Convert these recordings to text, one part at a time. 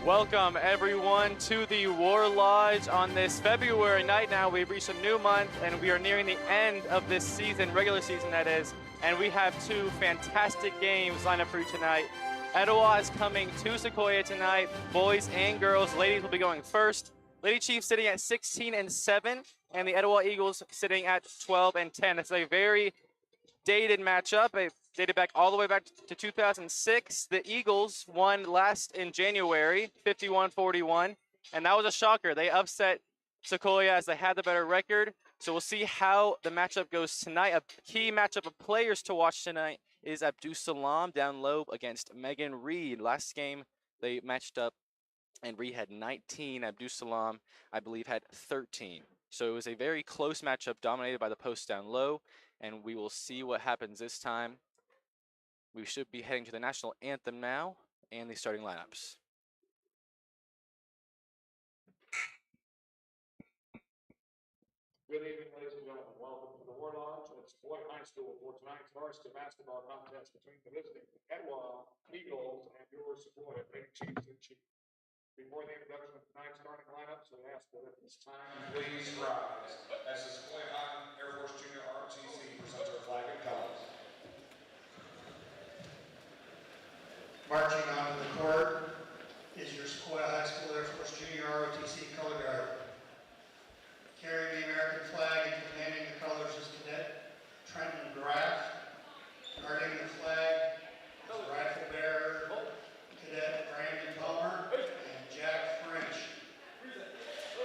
Welcome everyone to the War Lodge on this February night. Now we've reached a new month and we are nearing the end of this season, regular season that is, and we have two fantastic games lined up for you tonight. Etowah is coming to Sequoyah tonight, boys and girls. Ladies will be going first. Lady Chiefs sitting at 16-7, and the Etowah Eagles sitting at 12-10. It's a very dated matchup. It dated back all the way back to 2006. The Eagles won last in January, 51-41, and that was a shocker. They upset Sequoyah as they had the better record. So we'll see how the matchup goes tonight. A key matchup of players to watch tonight is Abdus Salam down low against Megan Reed. Last game they matched up and Reed had 19. Abdus Salam, I believe, had 13. So it was a very close matchup dominated by the post down low, and we will see what happens this time. We should be heading to the national anthem now and the starting lineups. Good evening, ladies and gentlemen. Welcome to the War Lodge at Sequoyah High School for tonight's varsity basketball contest between the visiting Etowah Eagles and your Sequoyah Lady Chiefs and Chiefs. Before the introduction of tonight's starting lineups, we ask that at this time, please rise as the Sequoyah High Air Force Junior ROTC presents our flag and colors. Marching onto the court is your Sequoyah High School Air Force Junior ROTC color guard. Carrying the American flag and commanding the colors is Cadet Trenton Graff. Guarding the flag is rifle bearer Cadet Brandon Palmer and Jack French.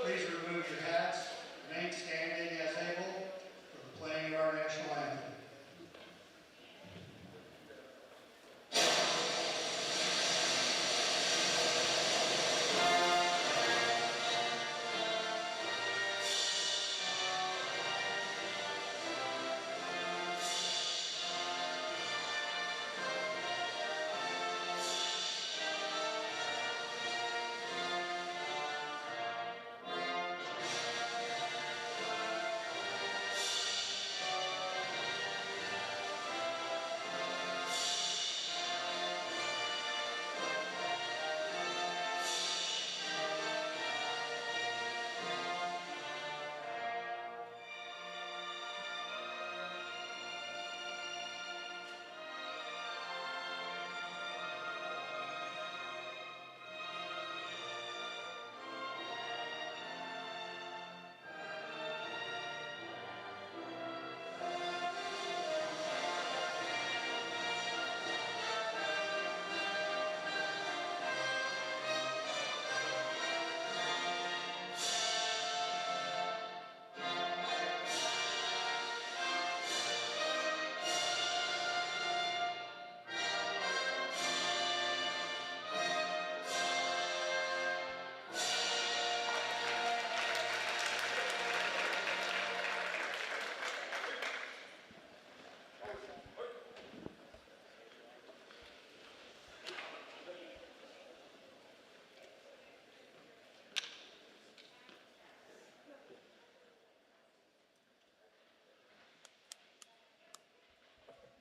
Please remove your hats, remain standing as able for the playing of our national anthem.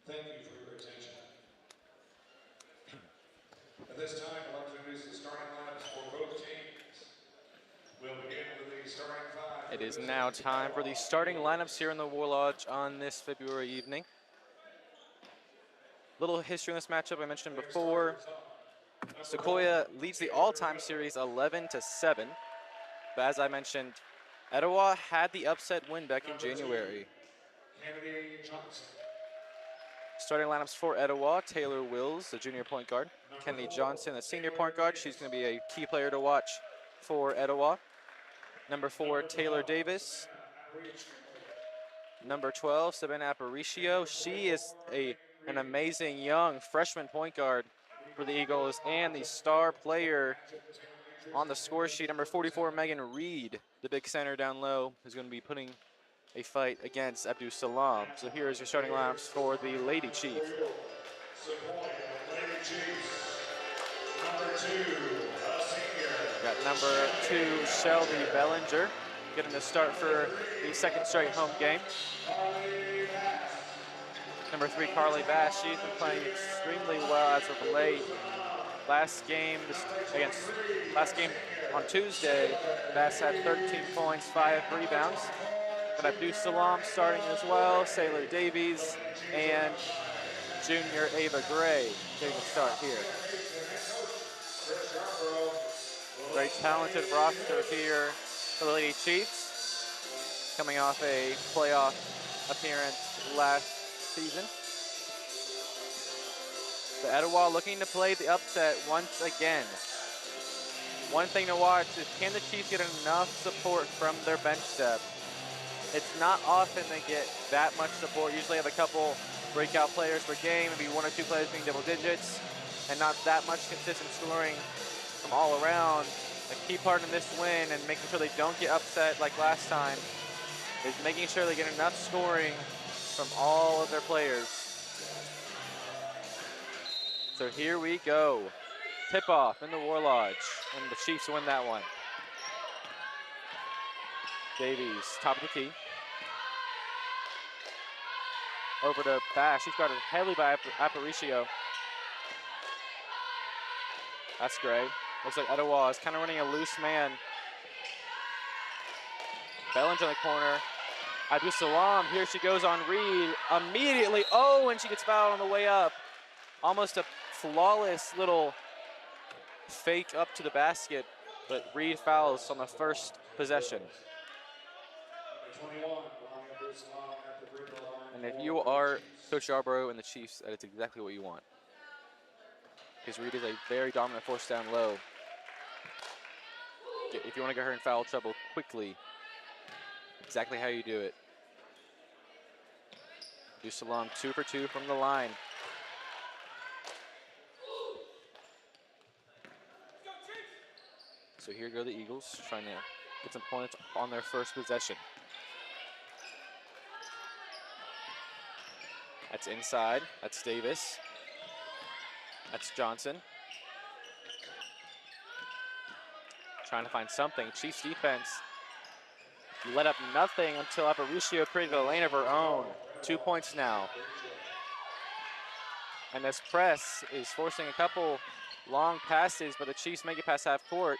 Thank you for your attention. At this time, I'd like to introduce the starting lineups for both teams. We'll begin with the starting five. It is now time for the starting lineups here in the War Lodge on this February evening. Little history on this matchup, I mentioned before. Sequoyah leads the all-time series 11-7, but as I mentioned, Etowah had the upset win back in January. Kennedy Johnson. Starting lineups for Etowah: Taylor Wills, the junior point guard; Kennedy Johnson, the senior point guard. She's going to be a key player to watch for Etowah. Number 4, Taylor Davis. Number 12, Savannah Aparicio. She is an amazing young freshman point guard for the Eagles and the star player on the score sheet. Number 44, Megan Reed, the big center down low, who's going to be putting a fight against Abdus Salam. So here is your starting lineups for the Lady Chief. Sequoyah Lady Chiefs. Number 2, a senior. Got number 2, Shelby Bellinger, getting the start for the second straight home game. Number 3, Carly Bass. She's been playing extremely well as of late. last game on Tuesday, Bass had 13 points, 5 rebounds. But Abdul Salam starting as well, Sailor Davies, and junior Ava Gray getting a start here. Very talented roster here for the Lady Chiefs, coming off a playoff appearance last season. The Etowah looking to play the upset once again. One thing to watch is, can the Chiefs get enough support from their bench depth? It's not often they get that much support. Usually have a couple breakout players per game, maybe 1 or 2 players being double digits, and not that much consistent scoring from all around. A key part in this win and making sure they don't get upset like last time is making sure they get enough scoring from all of their players. So here we go. Tip-off in the War Lodge, and the Chiefs win that one. Davies, top of the key. Over to Bash. She's guarded heavily by Aparicio. That's Gray. Looks like Etowah is kind of running a loose man. Bellinger in the corner. Abdul Salam, here she goes on Reed. Immediately, oh, and she gets fouled on the way up. Almost a flawless little fake up to the basket, but Reed fouls on the first possession. And if you are Coach Yarbrough and the Chiefs, that is exactly what you want. Because Reed is a very dominant force down low. If you want to get her in foul trouble quickly, exactly how you do it. Abdul Salam 2 for 2 from the line. So here go the Eagles, trying to get some points on their first possession. That's inside, that's Davis. That's Johnson. Trying to find something. Chiefs defense let up nothing until Aparicio created a lane of her own. 2 points now. And this press is forcing a couple long passes, but the Chiefs make it past half court.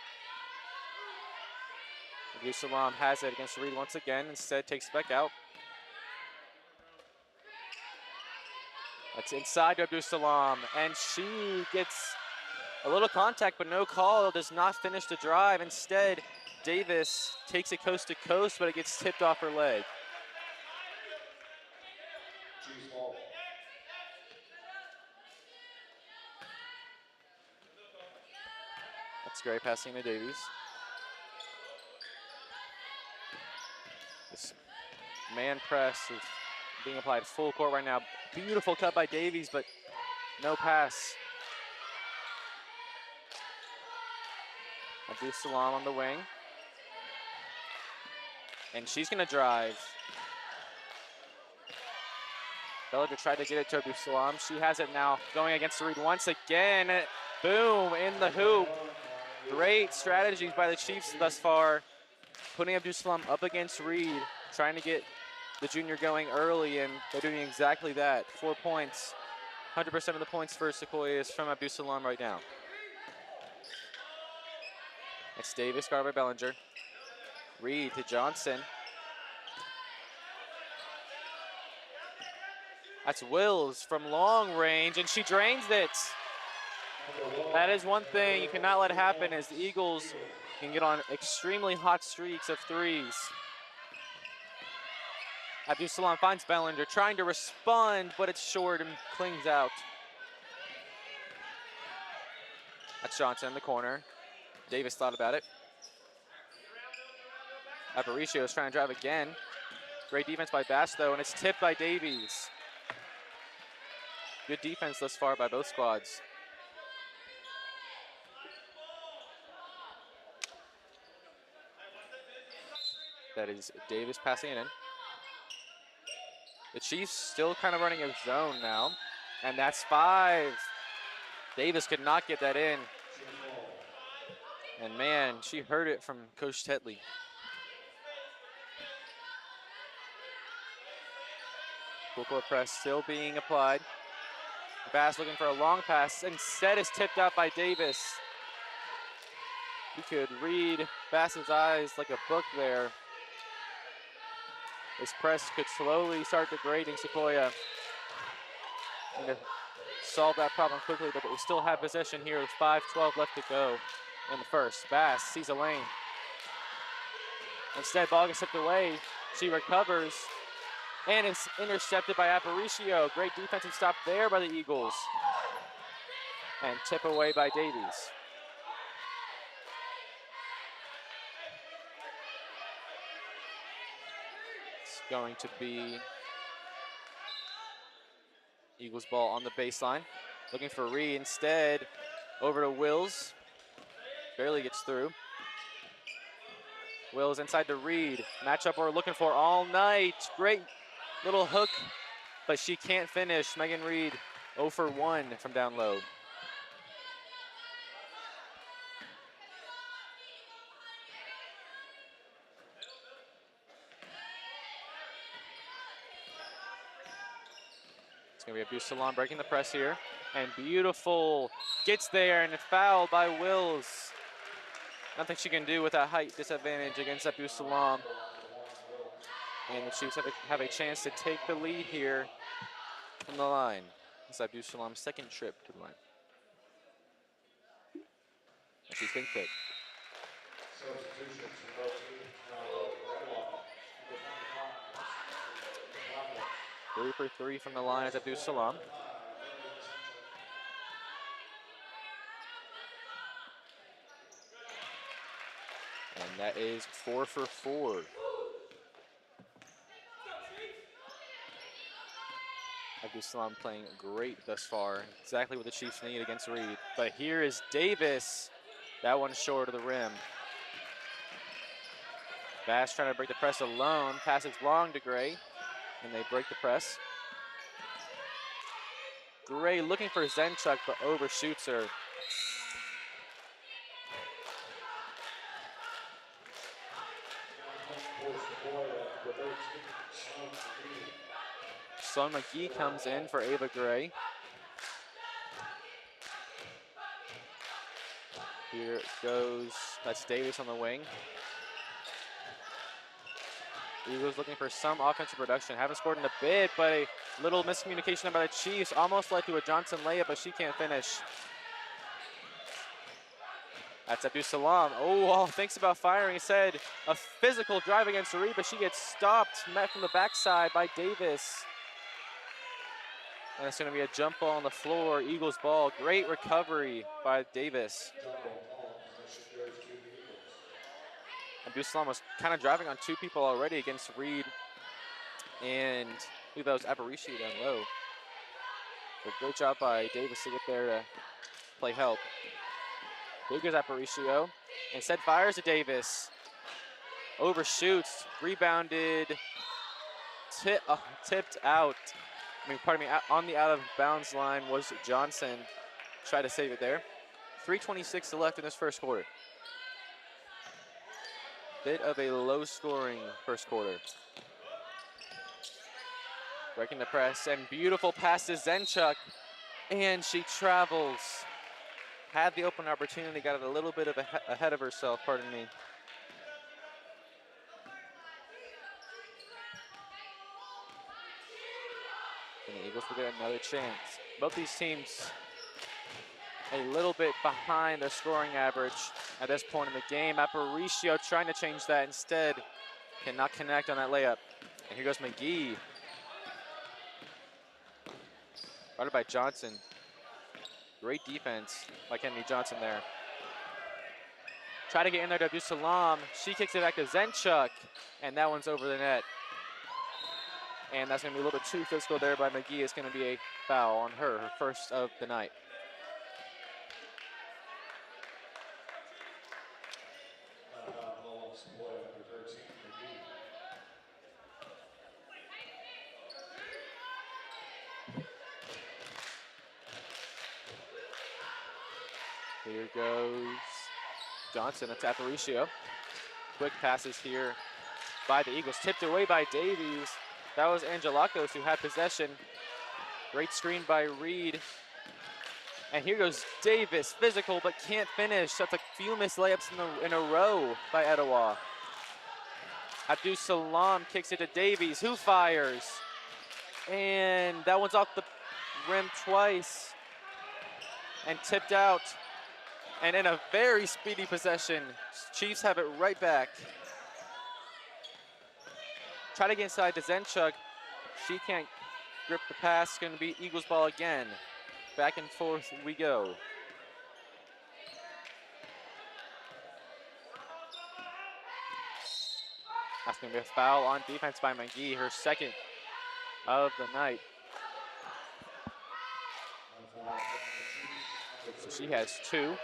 Abdul Salam has it against Reed once again. Instead, takes it back out. That's inside to Abdul Salam, and she gets a little contact, but no call. Does not finish the drive. Instead, Davis takes it coast to coast, but it gets tipped off her leg. That's great passing to Davies. This man press is being applied full court right now. Beautiful cut by Davies, but no pass. Abdul Salam on the wing. And she's gonna drive. Bellinger tried to get it to Abdul Salam. She has it now, going against Reed once again. Boom, in the hoop. Great strategies by the Chiefs thus far. Putting Abdul Salam up against Reed, trying to get the junior going early, and they're doing exactly that. 4 points. 100% of the points for Sequoyah is from Abdul Salam right now. It's Davis, guarded by Bellinger. Reed to Johnson. That's Wills from long range, and she drains it. That is one thing you cannot let happen, is the Eagles can get on extremely hot streaks of threes. Abdul Salam finds Bellinger, trying to respond, but it's short and clings out. That's Johnson in the corner. Davis thought about it. Aparicio is trying to drive again. Great defense by Bass, though, and it's tipped by Davies. Good defense thus far by both squads. That is Davis passing it in. The Chiefs still kind of running a zone now, and that's 5. Davis could not get that in. And man, she heard it from Coach Tetley. Full court press still being applied. Bass looking for a long pass. Instead is tipped out by Davis. He could read Bass's eyes like a book there. This press could slowly start degrading Sequoyah. And to solve that problem quickly, but we still have possession here with 5:12 left to go in the first. Bass sees a lane. Instead, ball gets tipped away. She recovers, and it's intercepted by Aparicio. Great defensive stop there by the Eagles. And tip away by Davies. It's going to be Eagles ball on the baseline. Looking for Reed instead. Over to Wills. Barely gets through. Wills inside to Reed. Matchup we're looking for all night. Great little hook, but she can't finish. Megan Reed 0 for 1 from down low. It's going to be Abdul Salam breaking the press here. And beautiful. Gets there and fouled by Wills. Nothing she can do with that height disadvantage against Abdul Salam. And the Chiefs have a chance to take the lead here from the line. It's Abdul Salam's second trip to the line. And she's been picked. Substitutions for both teams. Now, 3 for 3 from the line is Abdul Salam. And that is 4 for 4. Abdul Salam playing great thus far. Exactly what the Chiefs need against Reed. But here is Davis. That one short of the rim. Bass trying to break the press alone. Passes long to Gray. And they break the press. Gray looking for Zenchuk, but overshoots her. Sloan McGee comes in for Ava Gray. Here it goes, that's Davis on the wing. Eagles looking for some offensive production. Haven't scored in a bit, but a little miscommunication by the Chiefs. Almost led to a Johnson layup, but she can't finish. That's Abdul Salam. Oh, thinks about firing. He said a physical drive against Reed, but she gets stopped, met from the backside by Davis. And it's going to be a jump ball on the floor. Eagles ball. Great recovery by Davis. Abdul Salam was kind of driving on 2 people already against Reed. And I believe that was Aparicio down low. But great job by Davis to get there to play help. Here goes Aparicio. Instead fires to Davis. Overshoots. Rebounded. Tipped out. On the out of bounds line was Johnson. Tried to save it there. 3:26 to left in this first quarter. Bit of a low scoring first quarter. Breaking the press and beautiful pass to Zenchuk. And she travels. Had the open opportunity, got it a little bit of ahead of herself, pardon me. And the Eagles will get another chance. Both these teams a little bit behind their scoring average at this point in the game. Aparicio trying to change that instead. Cannot connect on that layup. And here goes McGee. Guarded by Johnson. Great defense by Kennedy Johnson there. Try to get in there to Abdul Salam. She kicks it back to Zenchuk. And that one's over the net. And that's going to be a little bit too physical there by McGee. It's going to be a foul on her first of the night. Here goes Johnson. That's Aparicio. Quick passes here by the Eagles. Tipped away by Davies. That was Angelakos who had possession. Great screen by Reed. And here goes Davis, physical, but can't finish. That's a few missed layups in a row by Etowah. Abdul Salam kicks it to Davies, who fires. And that one's off the rim twice and tipped out. And in a very speedy possession, Chiefs have it right back. Try to get inside to Zenchuk. She can't grip the pass. Going to be Eagles ball again. Back and forth we go. That's going to be a foul on defense by McGee, her second of the night. So she has 2. We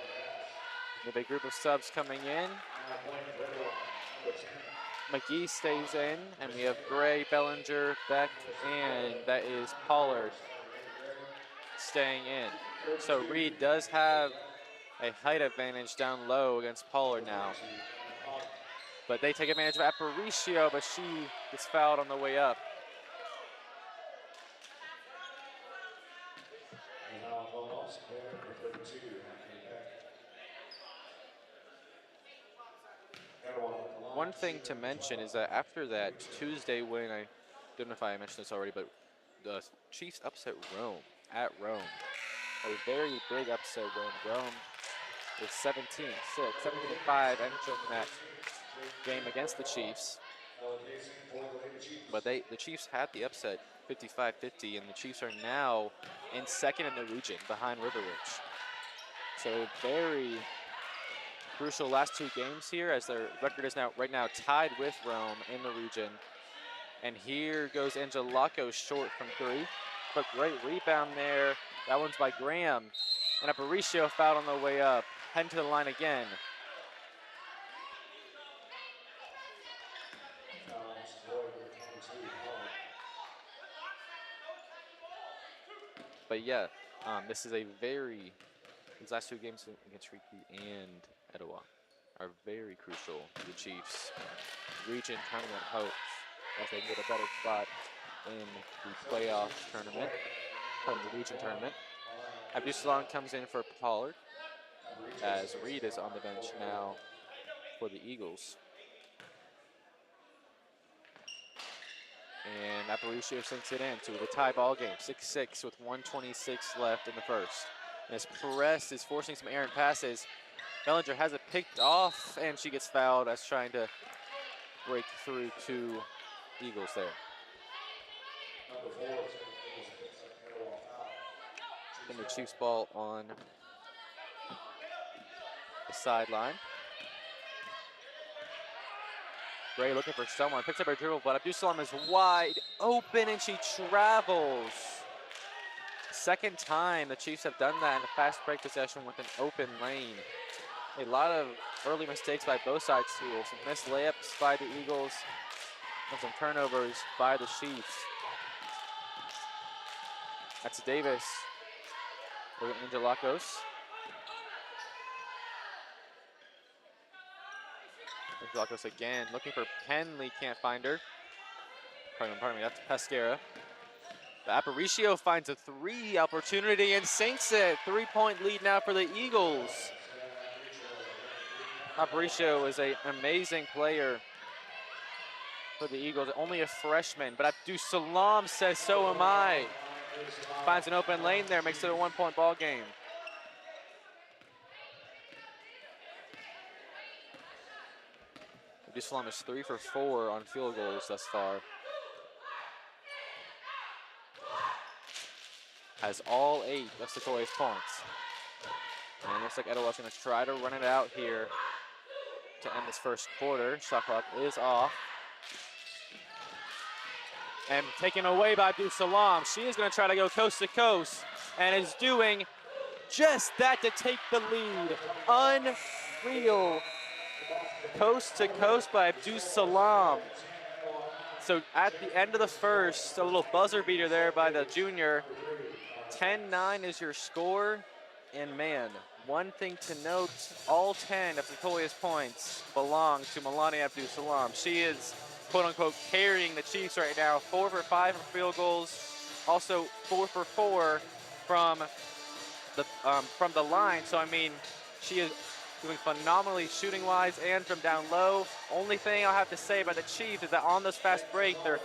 have a group of subs coming in. McGee stays in, and we have Gray, Bellinger, Beck, and that is Pollard staying in. So Reed does have a height advantage down low against Pollard now. But they take advantage of Aparicio, but she gets fouled on the way up. One thing to mention is that after that Tuesday win, I don't know if I mentioned this already, but the Chiefs upset Rome at Rome. A very big upset win. Rome is 17-6, 17-5 entering that game against the Chiefs. But the Chiefs had the upset 55-50, and the Chiefs are now in second in the region behind River Ridge. So very crucial last 2 games here, as their record is now right now tied with Rome in the region. And here goes Angelakos short from 3, but great rebound there. That one's by Graham, and Aparicio fouled on the way up, heading to the line again. But yeah, this is these last 2 games against Riki and Etowah are very crucial to the Chiefs' region tournament hopes, as they get a better spot in the playoff tournament, from the region tournament. Abdul Salam comes in for Pollard, as Reed is on the bench now for the Eagles. And Aparicio sinks it in to the tie ball game, 6-6 with 1:26 left in the first. And as press is forcing some errant passes, Bellinger has it picked off, and she gets fouled as trying to break through 2 Eagles there. And the Chiefs ball on the sideline. Gray looking for someone, picks up her dribble, but Abdul Salam is wide open and she travels. Second time the Chiefs have done that in a fast break possession with an open lane. A lot of early mistakes by both sides here. Some missed layups by the Eagles and some turnovers by the Chiefs. That's Davis with Angelakos. Angelakos again, looking for Penley, can't find her. Pardon me, that's Pescara. The Aparicio finds a 3 opportunity and sinks it. 3-point lead now for the Eagles. Aparicio is an amazing player for the Eagles, only a freshman, but Abdul Salam says, so am I. Finds an open lane there, makes it a 1-point ball game. Abdul Salam is 3 for 4 on field goals thus far. Has all 8 of Sequoiah's points. And it looks like Etowah's going to try to run it out here to end this first quarter. Shot clock is off. And taken away by Abdul Salam. She is going to try to go coast to coast and is doing just that to take the lead. Unreal. Coast to coast by Abdul Salam. So at the end of the first, a little buzzer beater there by the junior. 10-9 is your score. And man, one thing to note, all 10 of Sequoiah's points belong to Melania Abdul Salam. She is, quote unquote, carrying the Chiefs right now. 4 for 5 from field goals. Also 4 for 4 from from the line. So I mean, she is doing phenomenally shooting-wise and from down low. Only thing I'll have to say about the Chiefs is that on this fast break, they're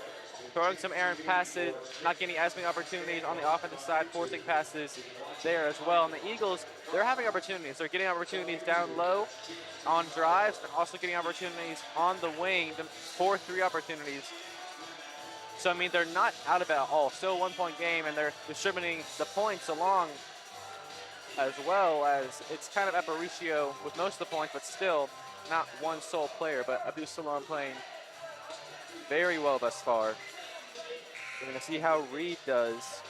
throwing some errant passes, not getting as many opportunities on the offensive side, forcing passes there as well. And the Eagles, they're having opportunities. They're getting opportunities down low on drives. They're also getting opportunities on the wing, 4-3 opportunities. So, I mean, they're not out of it at all. Still a one-point game, and they're distributing the points along as well as it's kind of Aparicio with most of the points, but still not one sole player. But Abdul Salam playing very well thus far. We're going to see how Reed does.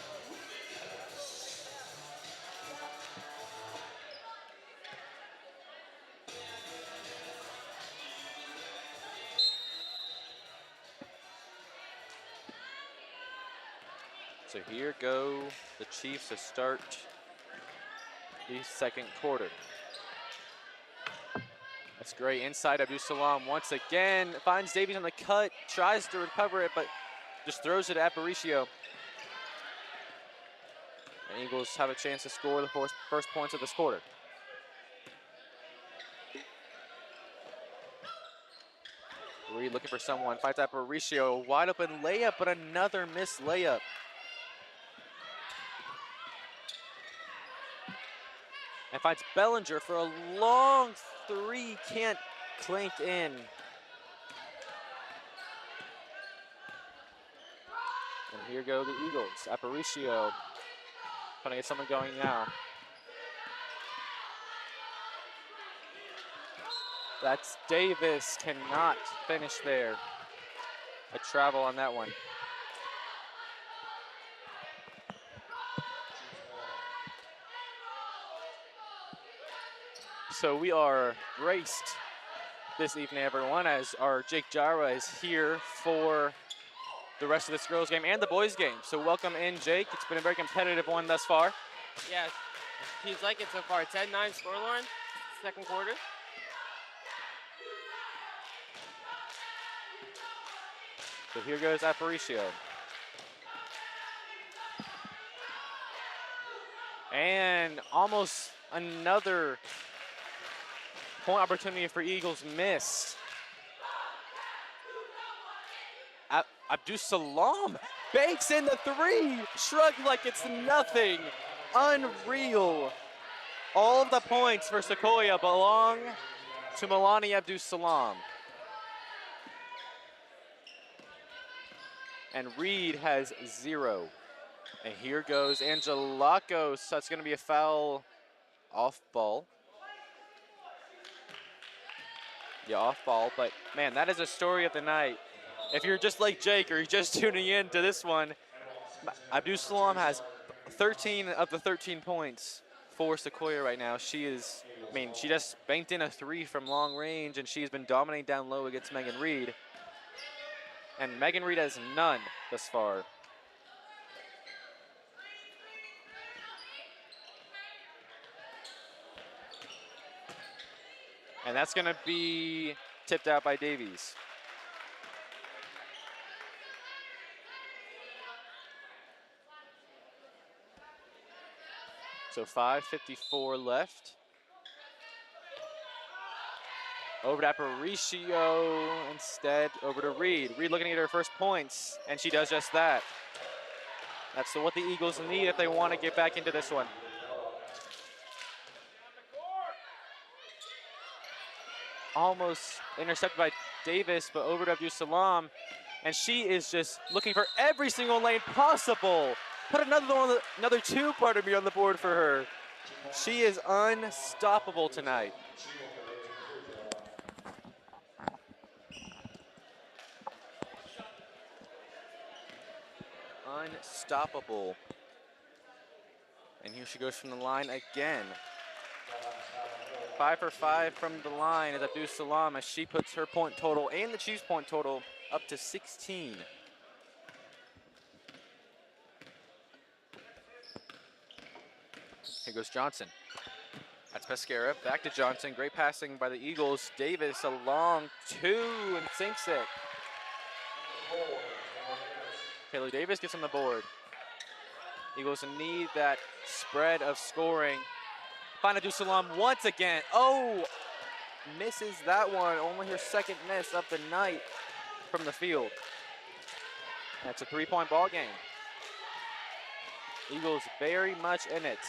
So here go the Chiefs to start the second quarter. That's great. Inside, Abdul Salam once again finds Davies on the cut, tries to recover it, but just throws it at Aparicio. The Eagles have a chance to score the first points of this quarter. Reed looking for someone, finds Aparicio, wide open layup, but another missed layup. And finds Bellinger for a long three, can't clank in. And here go the Eagles. Aparicio trying to get someone going now. That's Davis, cannot finish there. A travel on that one. So we are graced this evening, everyone, as our Jake Jara is here for the rest of this girls game and the boys game. So welcome in, Jake. It's been a very competitive one thus far. Yeah, seems like it so far. 10-9 scoreline, second quarter. So here goes Aparicio. And almost another point opportunity for Eagles missed. Abdul Salam banks in the three, shrugged like it's nothing. Unreal. All of the points for Sequoyah belong to Milani Abdul Salam. And Reed has 0. And here goes Angelakos. That's going to be a foul off ball. Yeah, off ball. But, man, that is a story of the night. If you're just like Jake or you're just tuning in to this one, Abdul Salam has 13 of the 13 points for Sequoyah right now. She is, I mean, she just banked in a 3 from long range, and she's been dominating down low against Megan Reed. And Megan Reed has none thus far. And that's going to be tipped out by Davies. So 5:54 left. Over to Aparicio instead, over to Reed. Reed looking to get her first points, and she does just that. That's what the Eagles need if they want to get back into this one. Almost intercepted by Davis, but over to Abdul Salam, and she is just looking for every single lane possible. Put another two-parter on the board for her. She is unstoppable tonight. Unstoppable. And here she goes from the line again. 5 for 5 from the line is Abdul Salam as she puts her point total and the Chiefs' point total up to 16. Here goes Johnson. That's Pescara. Back to Johnson. Great passing by the Eagles. Davis a long 2 and sinks it. Taylor Davis gets on the board. Eagles need that spread of scoring. Find Abdus-Salam once again. Oh, misses that one. Only her second miss of the night from the field. That's a 3-point ball game. Eagles very much in it.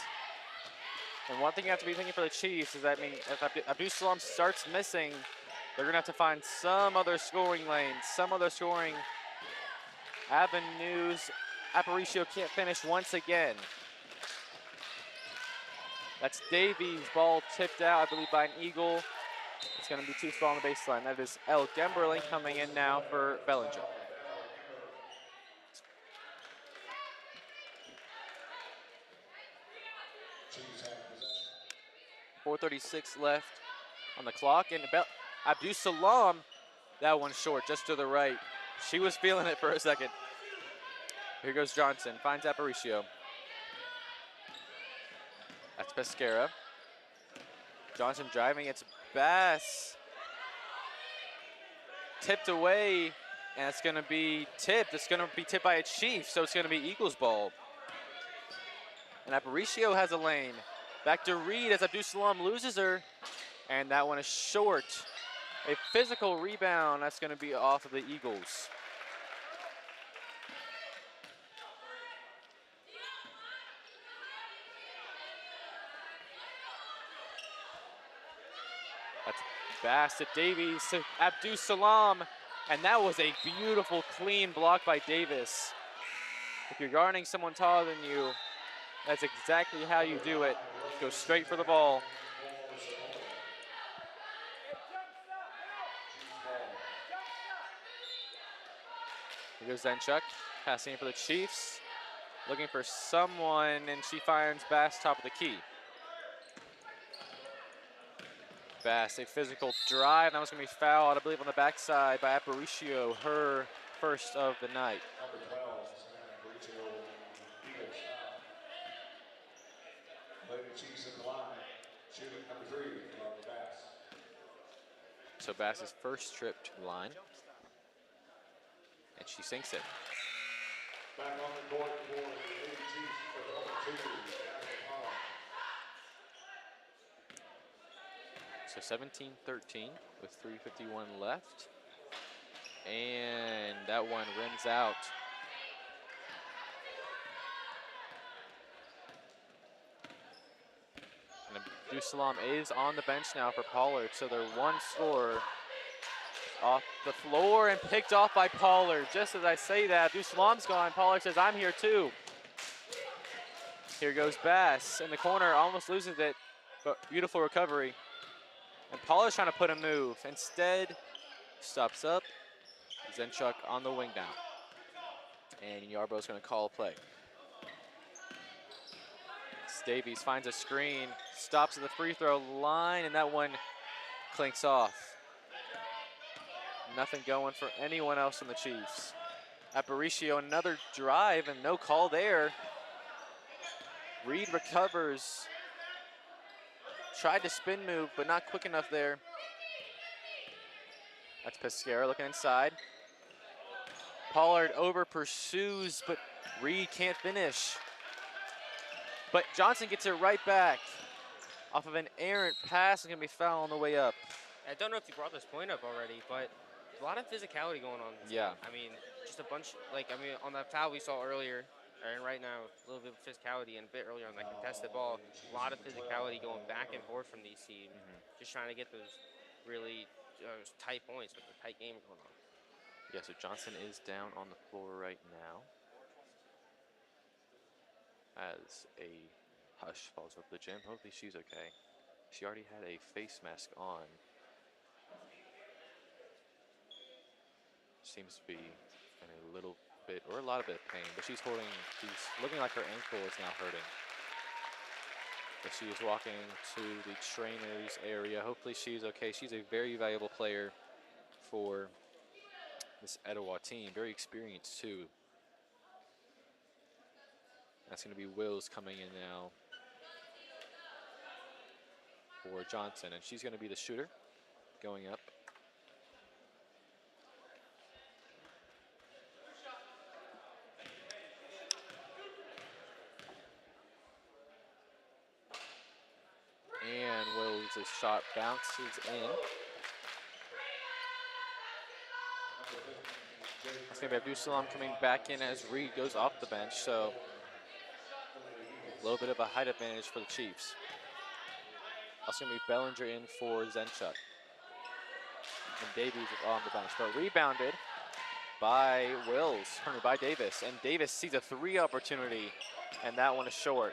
And one thing you have to be thinking for the Chiefs is that, I mean, if Abdus-Salam starts missing, they're going to have to find some other scoring lanes, some other scoring avenues. Aparicio can't finish once again. That's Davies' ball tipped out, I believe, by an Eagle. It's going to be too small on the baseline. That is El Gemberling coming in now for Bellinger. 4:36 left on the clock, and Abdus-Salam, that one short, just to the right. She was feeling it for a second. Here goes Johnson, finds Aparicio. That's Pescara. Johnson driving, it's Bass. Tipped away, and it's gonna be tipped. It's gonna be tipped by a Chief, so it's gonna be Eagles ball. And Aparicio has a lane. Back to Reed as Abdus-Salam loses her, and that one is short. A physical rebound, that's gonna be off of the Eagles. That's Bass to Davies to Abdus-Salam, and that was a beautiful, clean block by Davis. If you're guarding someone taller than you, that's exactly how you do it. Go straight for the ball. Here goes Zenchuk, passing in for the Chiefs. Looking for someone, and she finds Bass top of the key. Bass, a physical drive. That was going to be fouled, I believe, on the backside by Aparicio, her first of the night. Number 12, Aparicio, Eagles foul. Lady Chiefs in the line. Shooting number 3, Bass. So Bass's first trip to the line, and she sinks it. Back on the court for the Lady Chiefs for number 2. So 17-13 with 3:51 left. And that one rims out. And Abdus-Salam is on the bench now for Pollard, so they're one scorer off the floor and picked off by Pollard. Just as I say that, Abdus-Salam's gone. Pollard says, I'm here too. Here goes Bass in the corner, almost loses it, but beautiful recovery. And Pollard's trying to put a move. Instead, stops up. Zenchuk on the wing now. And Yarbrough's going to call a play. Davies finds a screen, stops at the free throw line, and that one clinks off. Nothing going for anyone else from the Chiefs. Aparicio, another drive, and no call there. Reed recovers. Tried to spin move, but not quick enough there. That's Pescara looking inside. Pollard over pursues, but Reed can't finish. But Johnson gets it right back. Off of an errant pass, it's gonna be foul on the way up. I don't know if you brought this point up already, but a lot of physicality going on. Yeah. I mean, just a bunch, on that foul we saw earlier, and right now, a little bit of physicality, and a bit earlier on that contested ball, a lot of physicality going back and forth from these teams, just trying to get those really tight points with the tight game going on. Yeah, so Johnson is down on the floor right now as a hush falls over the gym. Hopefully she's okay. She already had a face mask on. Seems to be in a little bit, or a lot of bit of pain, but she's looking like her ankle is now hurting. But she is walking to the trainer's area. Hopefully she's okay. She's a very valuable player for this Etowah team, very experienced too. That's going to be Wills coming in now for Johnson, and she's going to be the shooter going up. the shot bounces in. It's going to be Abdus-Salam coming back in as Reed goes off the bench, so a little bit of a height advantage for the Chiefs. Also going to be Bellinger in for Zenchuk. And Davies is on the bench, but rebounded by by Davis. And Davis sees a 3 opportunity, and that one is short.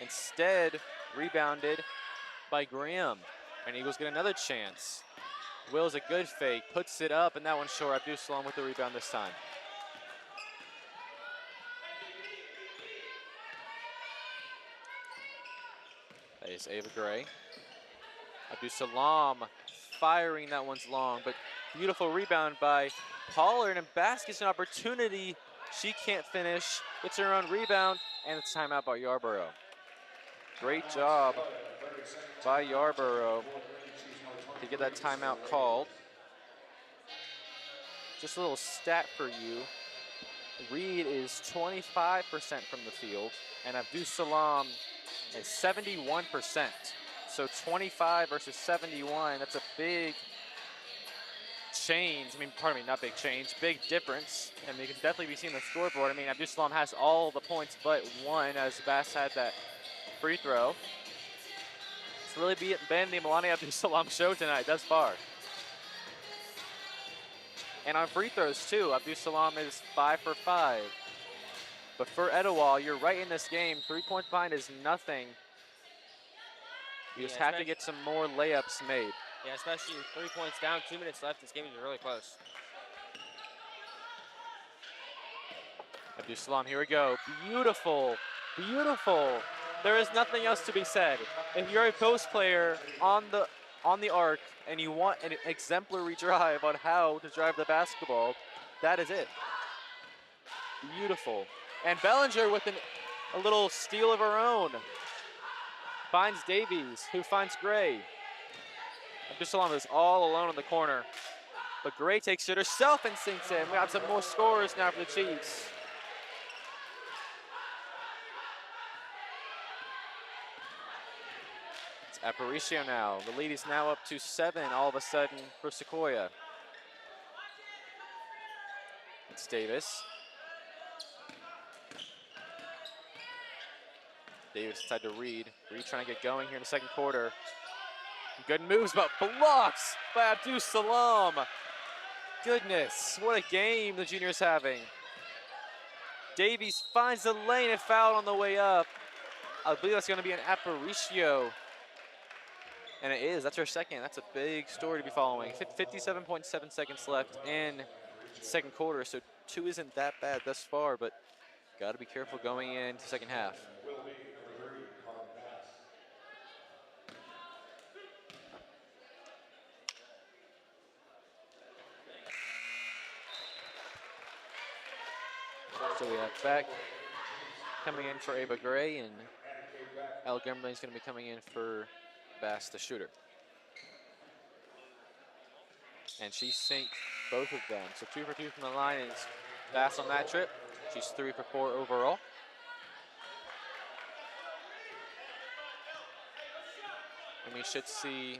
Instead, rebounded by Graham. And Eagles get another chance. Will's a good fake, puts it up, and that one's short. Abdus-Salam with the rebound this time. That is Ava Gray. Abdus-Salam firing, that one's long, but beautiful rebound by Pollard, and Bass gets an opportunity. She can't finish, gets her own rebound, and it's timeout by Yarborough. Great job by Yarborough to get that timeout called. Just a little stat for you. Reed is 25% from the field, and Abdus-Salam is 71%. So 25 versus 71, that's a big change. I mean, pardon me, not big change, big difference. And you can definitely be seeing the scoreboard. I mean, Abdus-Salam has all the points but one, as Bass had that free throw. It's really been the Melania Abdus-Salam show tonight thus far. And on free throws too, Abdus-Salam is 5 for 5. But for Etowah, you're right in this game. 3 points behind is nothing. You just have to get some more layups made. Yeah, especially 3 points down, 2 minutes left. This game is really close. Abdus-Salam, here we go. Beautiful, beautiful. There is nothing else to be said. If you're a post player on the arc and you want an exemplary drive on how to drive the basketball, that is it. Beautiful. And Bellinger with a little steal of her own. Finds Davies, who finds Gray. Abdus-Salam is all alone in the corner. But Gray takes it herself and sinks in. We have some more scores now for the Chiefs. It's Aparicio now. The lead is now up to 7 all of a sudden for Sequoyah. It's Davis. Davis inside to Reed. Reed trying to get going here in the second quarter. Good moves, but blocks by Abdus-Salam. Goodness, what a game the junior's having. Davies finds the lane and fouled on the way up. I believe that's going to be an Aparicio. And it is. That's her second. That's a big story to be following. 57.7 seconds left in the second quarter, so 2 isn't that bad thus far, but got to be careful going into the second half. So we have Beck coming in for Ava Gray, and Al Gimbling's going to be coming in for Bass, the shooter. And she synced both of them. So 2 for 2 from the line is Bass on that trip. She's 3 for 4 overall. And we should see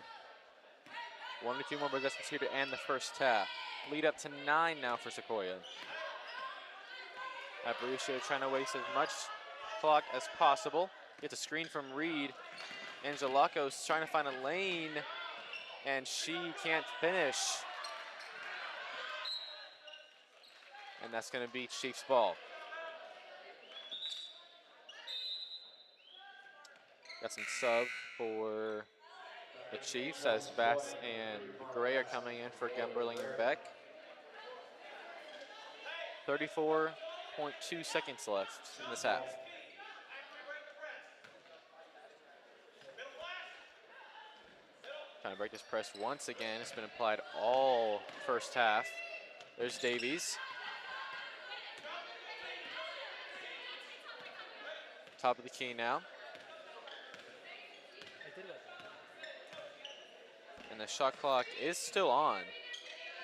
1 or 2 more possessions here to end the first half. Lead up to 9 now for Sequoyah. Aparicio trying to waste as much clock as possible. Gets a screen from Reed. Angelakos trying to find a lane, and she can't finish. And that's going to be Chiefs ball. Got some sub for the Chiefs as Bass and Gray are coming in for Gumberling and Beck. 34.2 seconds left in this half. Trying to break this press once again. It's been applied all first half. There's Davies. Top of the key now. And the shot clock is still on,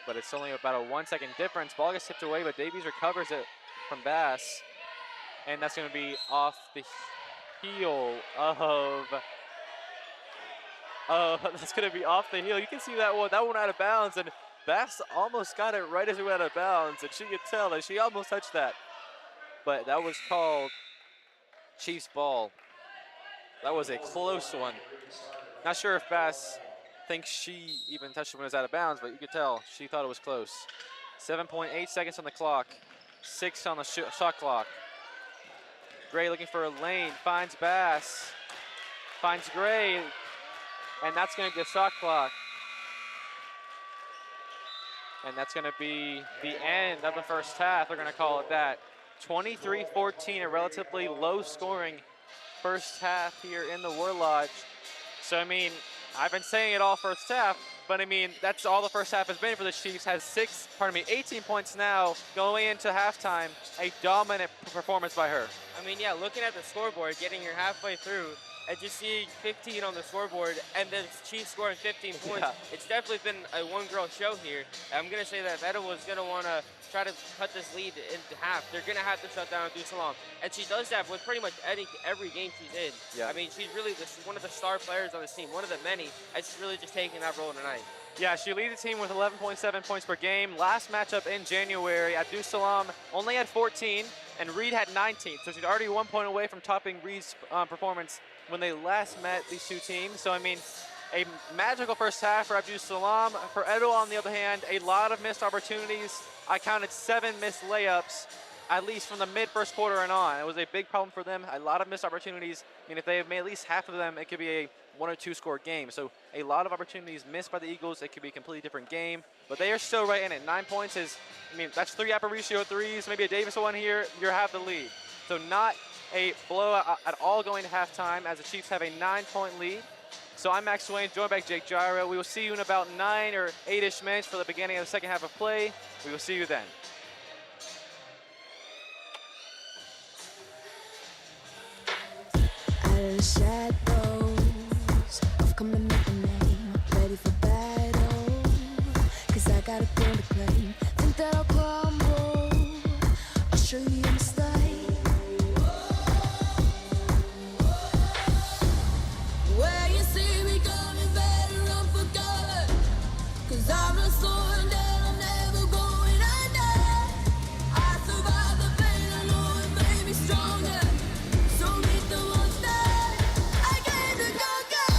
but it's only about a 1 second difference. Ball gets tipped away, but Davies recovers it from Bass. And that's going to be off the heel of Oh, that's going to be off the heel. You can see that one out of bounds, and Bass almost got it right as it went out of bounds, and she could tell that she almost touched that. But that was called Chiefs ball. That was a close one. Not sure if Bass thinks she even touched it when it was out of bounds, but you could tell she thought it was close. 7.8 seconds on the clock, 6 on the shot clock. Gray looking for a lane, finds Bass, finds Gray, and that's going to be the shot clock. And that's going to be the end of the first half. They're going to call it that. 23-14, a relatively low-scoring first half here in the War Lodge. So, I mean, I've been saying it all first half, but I mean, that's all the first half has been for the Chiefs. Has 18 points now going into halftime. A dominant performance by her. I mean, yeah, looking at the scoreboard, getting here halfway through, and just seeing 15 on the scoreboard, and then Chiefs scoring 15 points, Yeah. It's definitely been a one-girl show here. I'm going to say that Etowah is going to want to try to cut this lead into half. They're going to have to shut down Abdul-Salam. And she does that with pretty much every game she's in. Yeah. I mean, she's really one of the star players on this team, one of the many, and she's really just taking that role tonight. Yeah, she leads the team with 11.7 points per game. Last matchup in January, Abdul-Salam only had 14, and Reed had 19. So she's already 1 point away from topping Reed's performance when they last met these two teams. So, I mean, a magical first half for Abdul-Salam. For Etowah, on the other hand, a lot of missed opportunities. I counted 7 missed layups, at least from the mid-first quarter and on. It was a big problem for them. A lot of missed opportunities. I mean, if they have made at least half of them, it could be a 1 or 2 score game. So a lot of opportunities missed by the Eagles. It could be a completely different game, but they are still right in it. 9 points is, I mean, that's 3 Aparicio threes, maybe a Davis one here. You have the lead. So not a blowout at all going to halftime, as the Chiefs have a 9-point lead. So I'm Max Swain, joined by Jake Gyro. We will see you in about 9 or 8-ish minutes for the beginning of the second half of play. We will see you then. Out of the shadows of coming up a name, ready for battle, 'cause I got a game to play. Think that I'll crumble, I'll show you a mistake. Where you see me coming, better run for cover, 'cause I'm not slowing down, I'm never going under. I survived the pain, I know it made me stronger. So meet the monster, I came to conquer.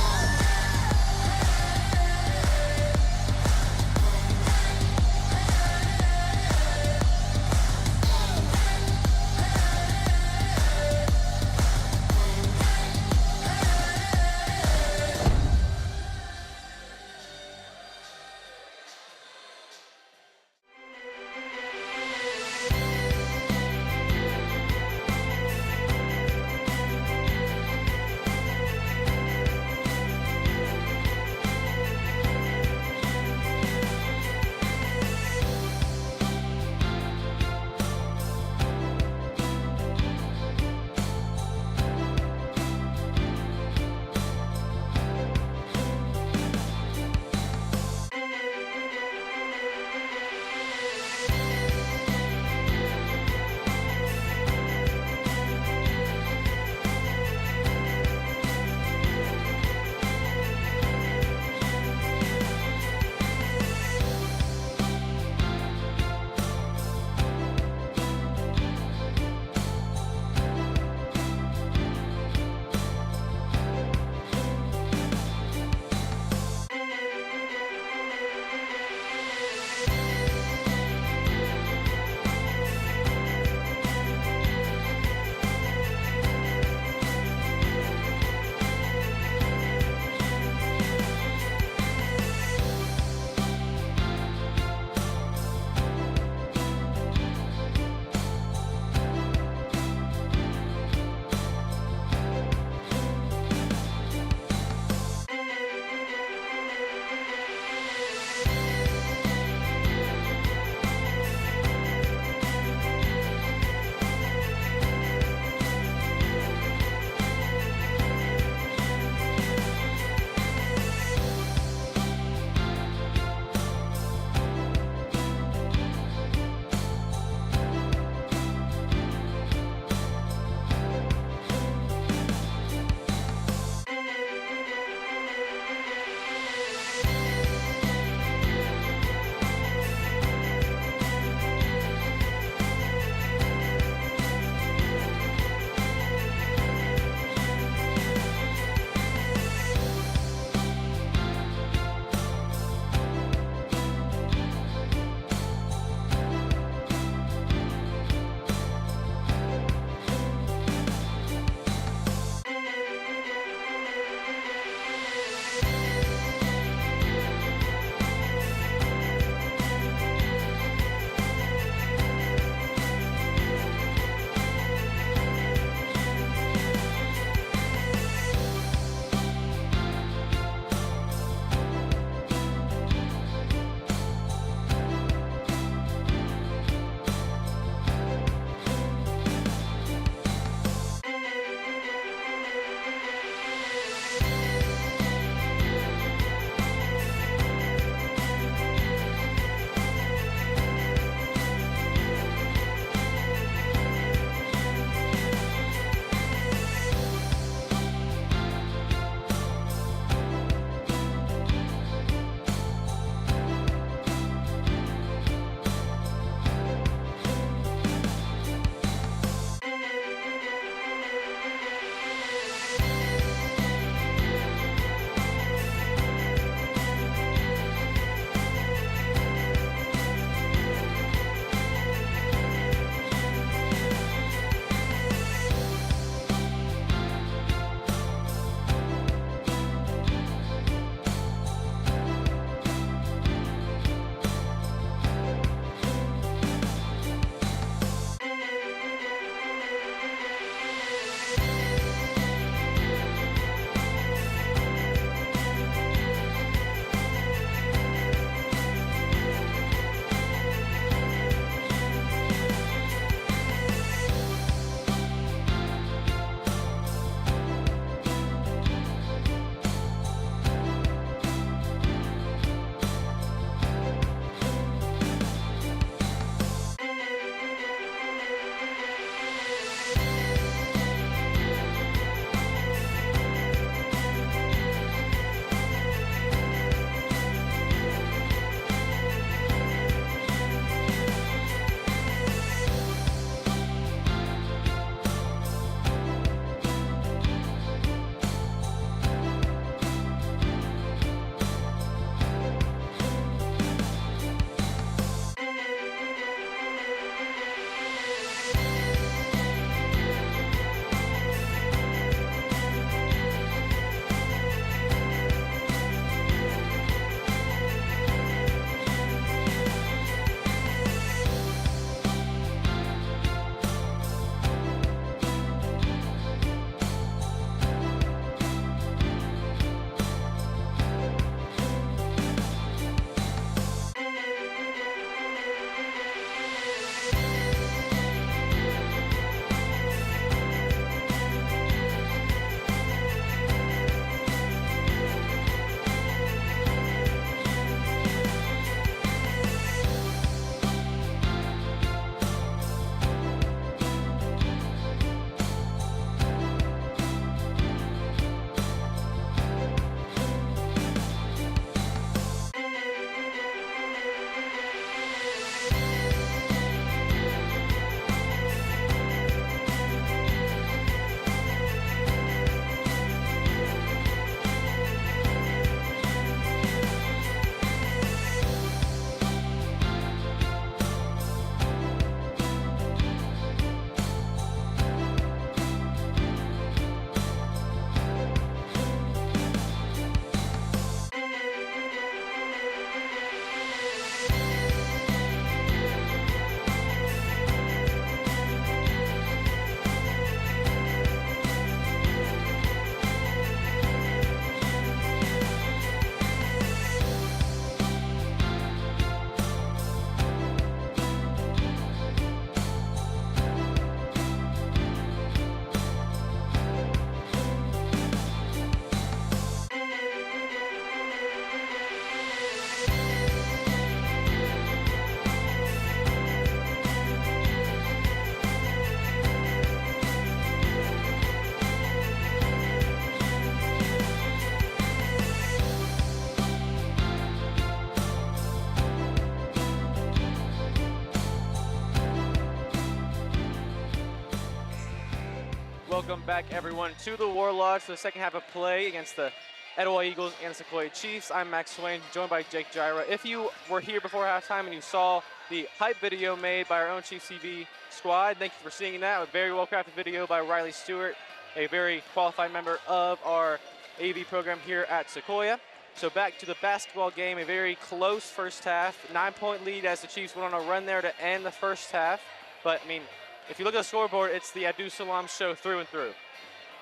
welcome back everyone to the Warlords for the second half of play against the Etowah Eagles and Sequoyah Chiefs. I'm Max Swain, joined by Jake Gyra. If you were here before halftime and you saw the hype video made by our own Chiefs TV squad, thank you for seeing that. A very well-crafted video by Riley Stewart, a very qualified member of our AV program here at Sequoyah. So back to the basketball game, a very close first half. 9-point lead as the Chiefs went on a run there to end the first half. But, I mean, if you look at the scoreboard, it's the Abdul Salam show through and through.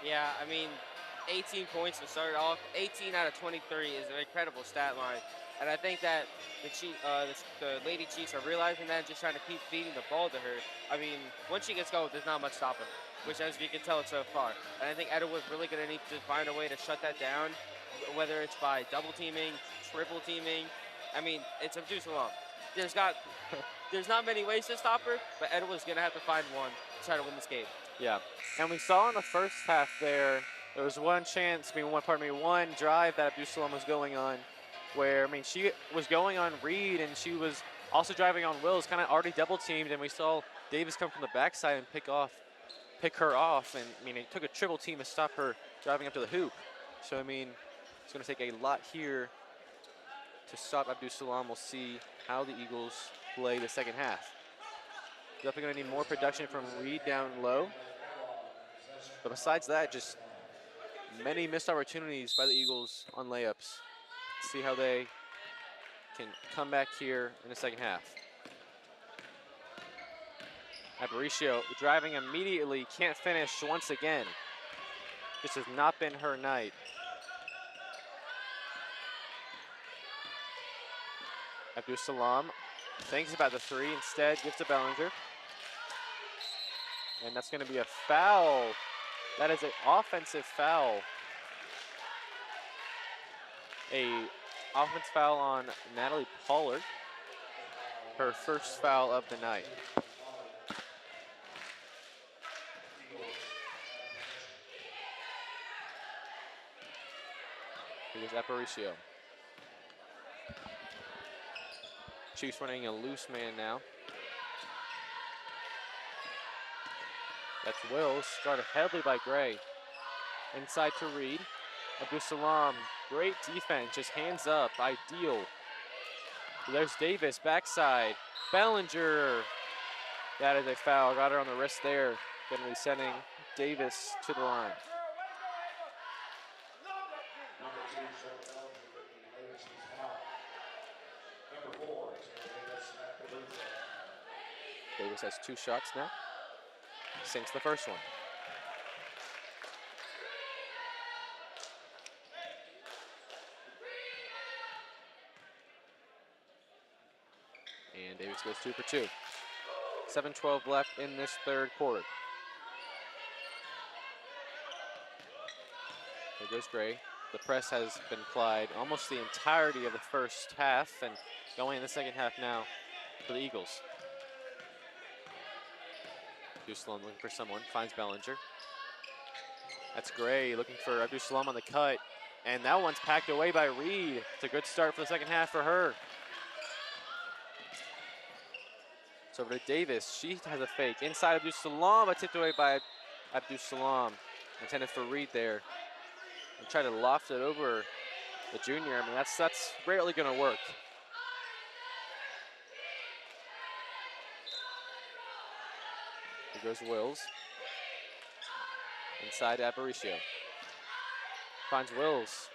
Yeah, I mean, 18 points to start off. 18 out of 23 is an incredible stat line. And I think that the Lady Chiefs are realizing that and just trying to keep feeding the ball to her. I mean, once she gets going, there's not much stopping, which as you can tell so far. And I think Etowah's really going to need to find a way to shut that down, whether it's by double teaming, triple teaming. I mean, it's Abdul Salam. There's not many ways to stop her, but Etowah's going to have to find one to try to win this game. Yeah, and we saw in the first half there was one drive that Abdul Salam was going on where, I mean, she was going on Reed and she was also driving on Wills, kind of already double teamed, and we saw Davis come from the backside and pick her off, and I mean, it took a triple team to stop her driving up to the hoop. So, I mean, it's going to take a lot here to stop Abdul Salam. We'll see how the Eagles play the second half. Definitely going to need more production from Reed down low. But besides that, just many missed opportunities by the Eagles on layups. See how they can come back here in the second half. Aparicio driving immediately, can't finish once again. This has not been her night. Abdul Salam thinks about the three, instead gives to Bellinger. And that's going to be a foul. That is an offensive foul. A offensive foul on Natalie Pollard. Her first foul of the night. Here's Aparicio. Chiefs running a loose man now. That's Wills, guarded heavily by Gray. Inside to Reed. Abdul Salam, great defense, just hands up, ideal. There's Davis, backside. Bellinger. That is a foul, got her on the wrist there. Going to be sending Davis to the line. Davis has 2 shots now. Sinks the first one. And Davis goes 2 for 2. 7:12 left in this third quarter. There goes Gray. The press has been applied almost the entirety of the first half, and going in the second half now for the Eagles. Abdul Salam looking for someone, finds Bellinger. That's Gray looking for Abdul Salam on the cut, and that one's packed away by Reed. It's a good start for the second half for her. It's over to Davis. She has a fake inside Abdul Salam, but tipped away by Abdul Salam. Intended for Reed there. And try to loft it over the junior. I mean, that's rarely going to work. Here goes Wills. Inside to Aparicio. Finds Wills.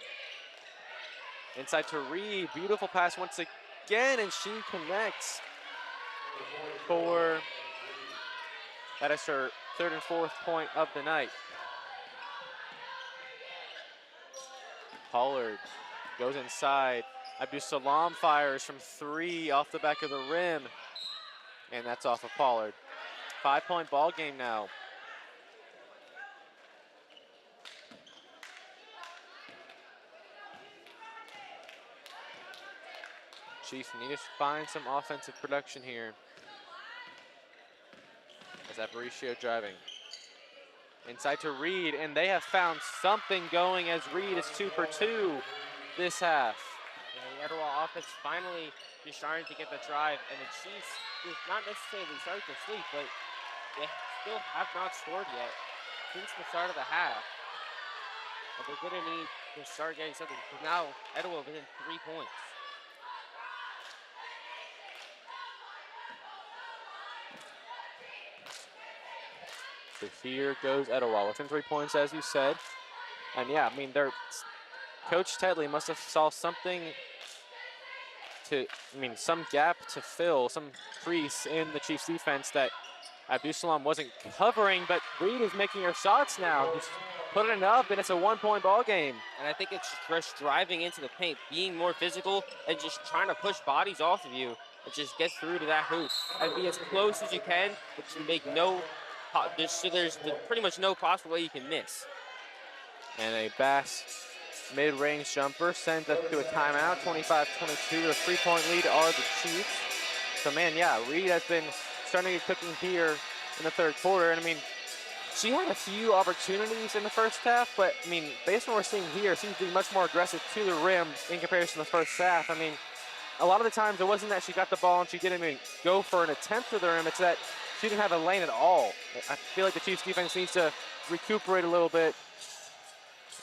Inside to Reed. Beautiful pass once again, and she connects for, that is her third and fourth point of the night. Pollard goes inside. Abdul Salam fires from 3 off the back of the rim, and that's off of Pollard. 5-point ball game now. Chiefs need to find some offensive production here. As Aparicio driving. Inside to Reed, and they have found something going as Reed is 2 for 2 this half. Yeah, the Etowah offense finally is starting to get the drive, and the Chiefs is not necessarily starting to sleep, but they still have not scored yet. since the start of the half. But they're going to need to start getting something. Because now Etowah within 3 points. So here goes Etowah within 3 points, as you said. And yeah, I mean, Coach Tedley must have saw something some gap to fill, some crease in the Chiefs defense that Abdus-Salam wasn't covering, but Reed is making her shots now. Just putting it up, and it's a 1-point ball game. And I think it's just driving into the paint, being more physical, and just trying to push bodies off of you and just get through to that hoop and be as close as you can, but to make there's pretty much no possible way you can miss. And a Bass mid-range jumper sends us to a timeout. 25-22, a 3-point lead are the Chiefs. So man, yeah, Reed has been starting to get cooking here in the third quarter. And I mean, she had a few opportunities in the first half, but I mean, based on what we're seeing here, she's being much more aggressive to the rim in comparison to the first half. I mean, a lot of the times it wasn't that she got the ball and she didn't even go for an attempt to the rim, it's that she didn't have a lane at all. I feel like the Chiefs defense needs to recuperate a little bit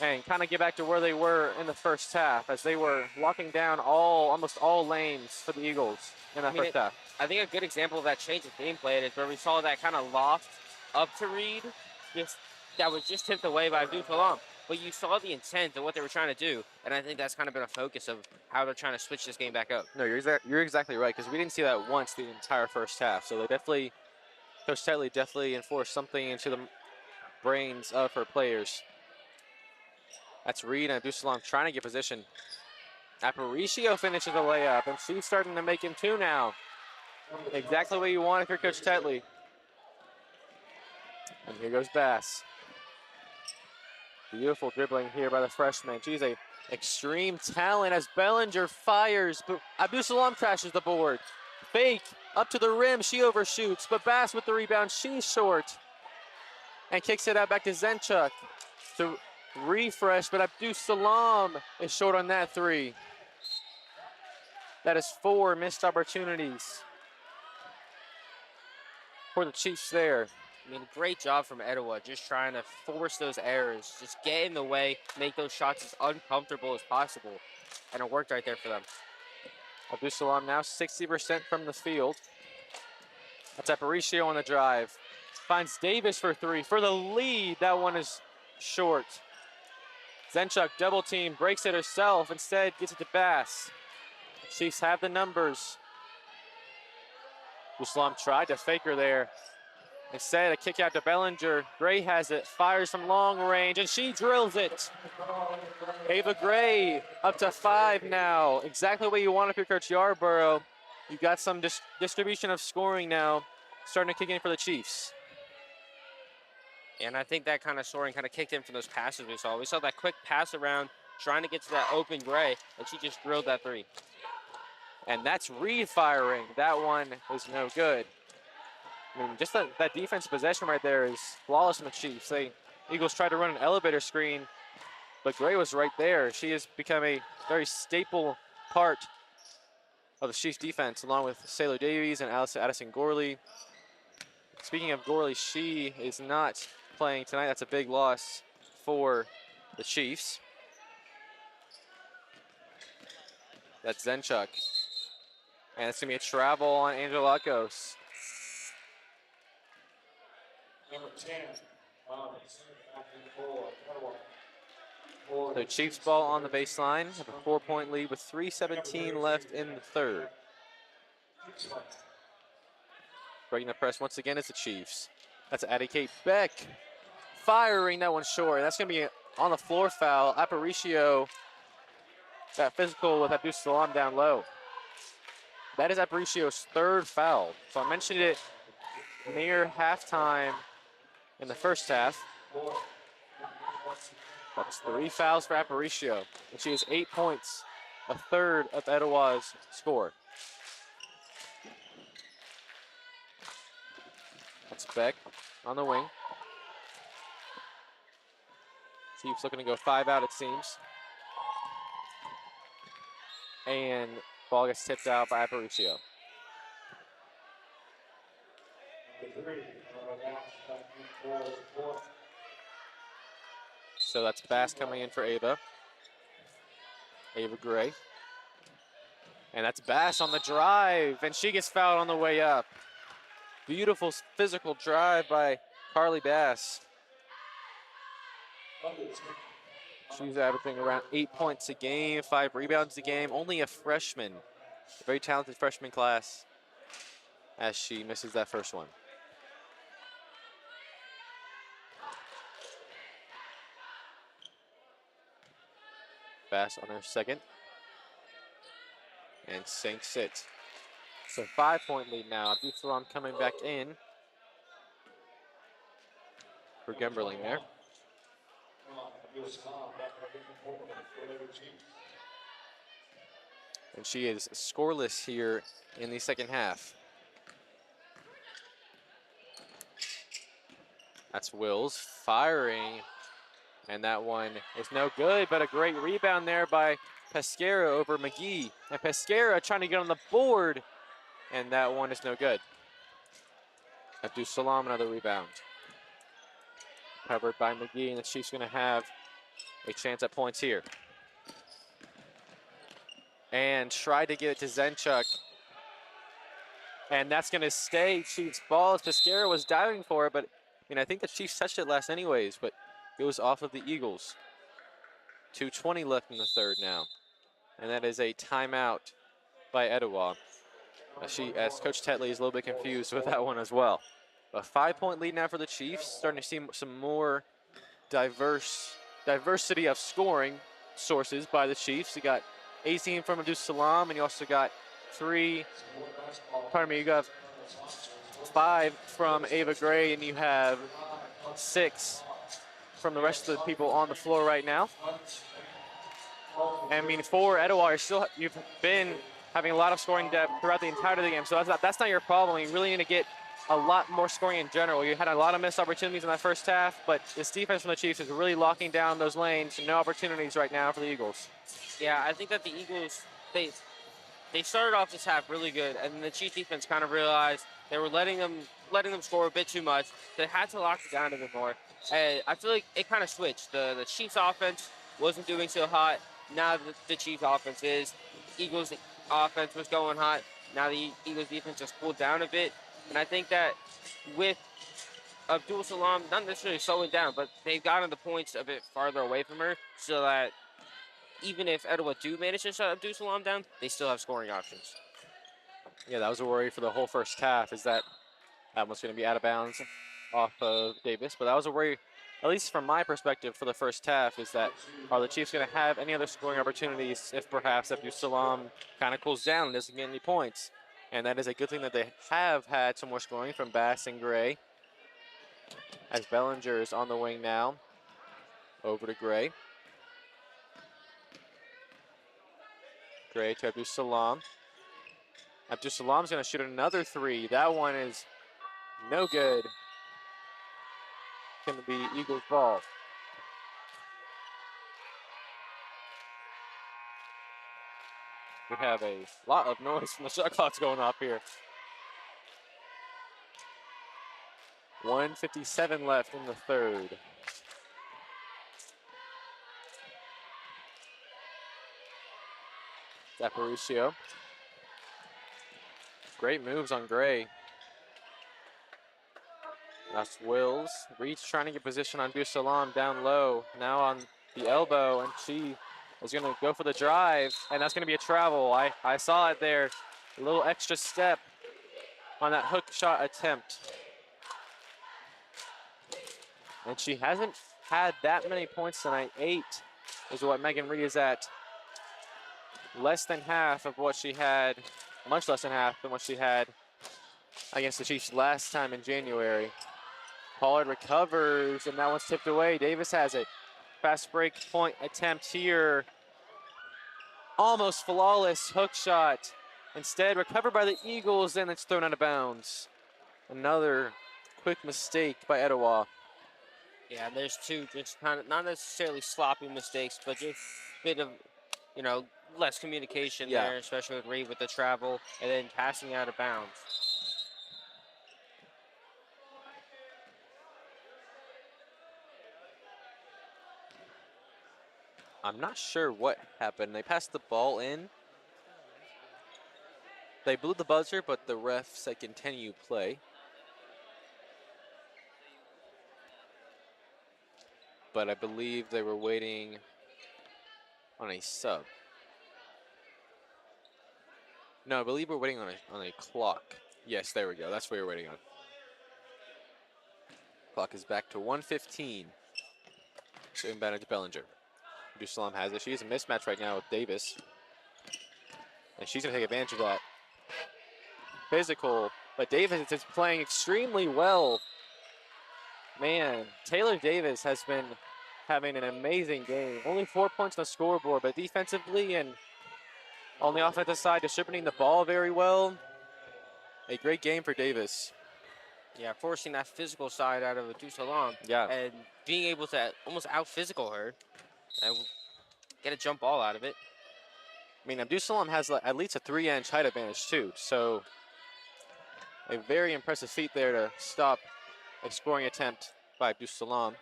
and kind of get back to where they were in the first half, as they were locking down almost all lanes for the Eagles in that first half. I think a good example of that change of gameplay is where we saw that kind of loft up to Reed, that was just tipped away by Abdul-Salam. But you saw the intent of what they were trying to do, and I think that's kind of been a focus of how they're trying to switch this game back up. No, you're exactly right, because we didn't see that once the entire first half. So Coach Tetley definitely enforced something into the brains of her players. That's Reed and Abdus-Salam trying to get position. Aparicio finishes the layup, and she's starting to make him two now. Exactly what you want if you're Coach Tetley. And here goes Bass. Beautiful dribbling here by the freshman. She's a extreme talent as Bellinger fires, but Abdus-Salam crashes the board. Fake up to the rim, she overshoots, but Bass with the rebound, she's short. And kicks it out back to Zenchuk to refresh, but Abdus-Salam is short on that three. That is 4 missed opportunities for the Chiefs there. I mean, great job from Etowah, just trying to force those errors, just get in the way, make those shots as uncomfortable as possible. And it worked right there for them. Abdus-Salam now 60% from the field. That's Aparicio on the drive. Finds Davis for 3 for the lead. That one is short. Zenchuk double team, breaks it herself. Instead, gets it to Bass. Chiefs have the numbers. Abdus-Salam tried to fake her there. Instead, a kick out to Bellinger. Gray has it, fires from long range, and she drills it. Ava Gray up to 5 now. Exactly what you want if you're Coach Yarborough. You got some distribution of scoring now, starting to kick in for the Chiefs. And I think that kind of scoring kind of kicked in for those passes we saw. We saw that quick pass around, trying to get to that open Gray, and she just drilled that 3. And that's Reed firing. That one is no good. I mean, just that defensive possession right there is flawless from the Chiefs. Eagles tried to run an elevator screen, but Gray was right there. She has become a very staple part of the Chiefs defense, along with Sailor Davies and Addison Gorley. Speaking of Gorley, she is not playing tonight. That's a big loss for the Chiefs. That's Zenchuk. And it's going to be a travel on Angelakos. Number 10. So Chiefs ball on the baseline. Have a 4-point lead with 3:17 left in the third. Breaking the press once again is the Chiefs. That's Addie Kate Beck. Firing that one short. That's going to be on the floor foul. Aparicio got physical with Abdus-Salam down low. That is Aparicio's 3rd foul. So I mentioned it near halftime in the first half. That's 3 fouls for Aparicio. And she has 8 points, a third of Etowah's score. That's Beck on the wing. Chiefs looking to go 5 out, it seems. And ball gets tipped out by Aparicio. So that's Bass coming in for Ava. Ava Gray. And that's Bass on the drive, and she gets fouled on the way up. Beautiful physical drive by Carly Bass. She's averaging around 8 points a game, 5 rebounds a game. Only a freshman, a very talented freshman class, as she misses that first one. Bass on her second. And sinks it. So 5-point lead now. Abdul Salam coming back in for Gemberling there. And she is scoreless here in the second half. That's Wills firing. And that one is no good, but a great rebound there by Pesquera over McGee. And Pesquera trying to get on the board, and that one is no good. Abdul Salam, another rebound. Covered by McGee, and the Chiefs going to have a chance at points here. And tried to get it to Zenchuk. And that's going to stay Chiefs' ball as Pesquera was diving for it, but I think the Chiefs touched it last anyways, but it was off of the Eagles. 2:20 left in the third now. And that is a timeout by Etowah. As Coach Tetley is a little bit confused with that one as well. A 5-point lead now for the Chiefs. Starting to see some more diversity of scoring sources by the Chiefs. You got 18 from Abdul Salam, and you also got you got 5 from Ava Gray, and you have 6 from the rest of the people on the floor right now. And for Etowah, you've been having a lot of scoring depth throughout the entirety of the game, so that's not your problem. You really need to get a lot more scoring in general. You had a lot of missed opportunities in that first half, but this defense from the Chiefs is really locking down those lanes. No opportunities right now for the Eagles. Yeah, I think that the Eagles, they started off this half really good, and then the Chiefs defense kind of realized they were letting them score a bit too much. They had to lock it down a bit more. And I feel like it kind of switched. The Chiefs offense wasn't doing so hot. Now the Chiefs offense is. Eagles offense was going hot. Now the Eagles defense just cooled down a bit. And I think that with Abdul Salam, not necessarily slowing down, but they've gotten the points a bit farther away from her so that even if Etowah do manage to shut Abdul Salam down, they still have scoring options. Yeah, that was a worry for the whole first half, is that was going to be out of bounds off of Davis. But that was a worry, at least from my perspective, for the first half, is that are the Chiefs going to have any other scoring opportunities if perhaps Abdul Salam kind of cools down and doesn't get any points? And that is a good thing that they have had some more scoring from Bass and Gray. As Bellinger is on the wing now. Over to Gray. Gray to Abdul Salam. Abdul Salam's going to shoot another 3. That one is no good. Going to be Eagles ball. We have a lot of noise from the shot clocks going off here. 1:57 left in the third. D'Aparicio. Great moves on Gray. That's Wills. Reed's trying to get position on Abdul Salam down low. Now on the elbow, and she is going to go for the drive, and that's going to be a travel. I saw it there. A little extra step on that hook shot attempt. And she hasn't had that many points tonight. 8 is what Megan Reed is at. Less than half of what she had, much less than half than what she had against the Chiefs last time in January. Pollard recovers, and that one's tipped away. Davis has it. Fast break point attempt here. Almost flawless hook shot. Instead, recovered by the Eagles, and it's thrown out of bounds. Another quick mistake by Etowah. Yeah, there's 2 just kind of not necessarily sloppy mistakes, but just a bit of, less communication there, especially with Reed with the travel and then passing out of bounds. I'm not sure what happened. They passed the ball in. They blew the buzzer, but the ref said continue play. But I believe they were waiting on a sub. No, I believe we're waiting on a clock. Yes, there we go. That's what we're waiting on. Clock is back to 1:15. So inbound to Bellinger. Dusalam has it. She's a mismatch right now with Davis. And she's going to take advantage of that. Physical. But Davis is playing extremely well. Man, Taylor Davis has been having an amazing game. Only 4 points on the scoreboard, but defensively and on the offensive side, distributing the ball very well. A great game for Davis. Yeah, forcing that physical side out of Dusalam. Yeah. And being able to almost out-physical her and get a jump ball out of it. I mean, Abdusalam has at least a 3-inch height advantage too, so a very impressive feat there to stop a scoring attempt by Abdusalam.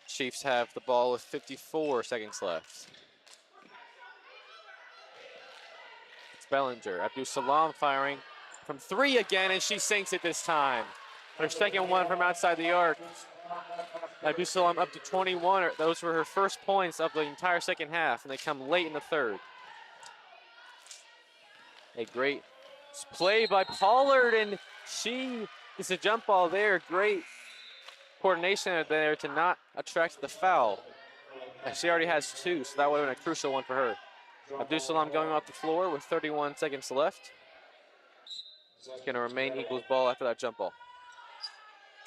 Chiefs have the ball with 54 seconds left. It's Bellinger. Abdusalam firing from 3 again, and she sinks it this time. Her second one from outside the arc. Abdusalam up to 21. Those were her first points of the entire second half, and they come late in the third. A great play by Pollard, and she gets a jump ball there. Great coordination there to not attract the foul. And she already has 2, so that would have been a crucial one for her. Abdusalam going off the floor with 31 seconds left. It's going to remain Eagles ball after that jump ball.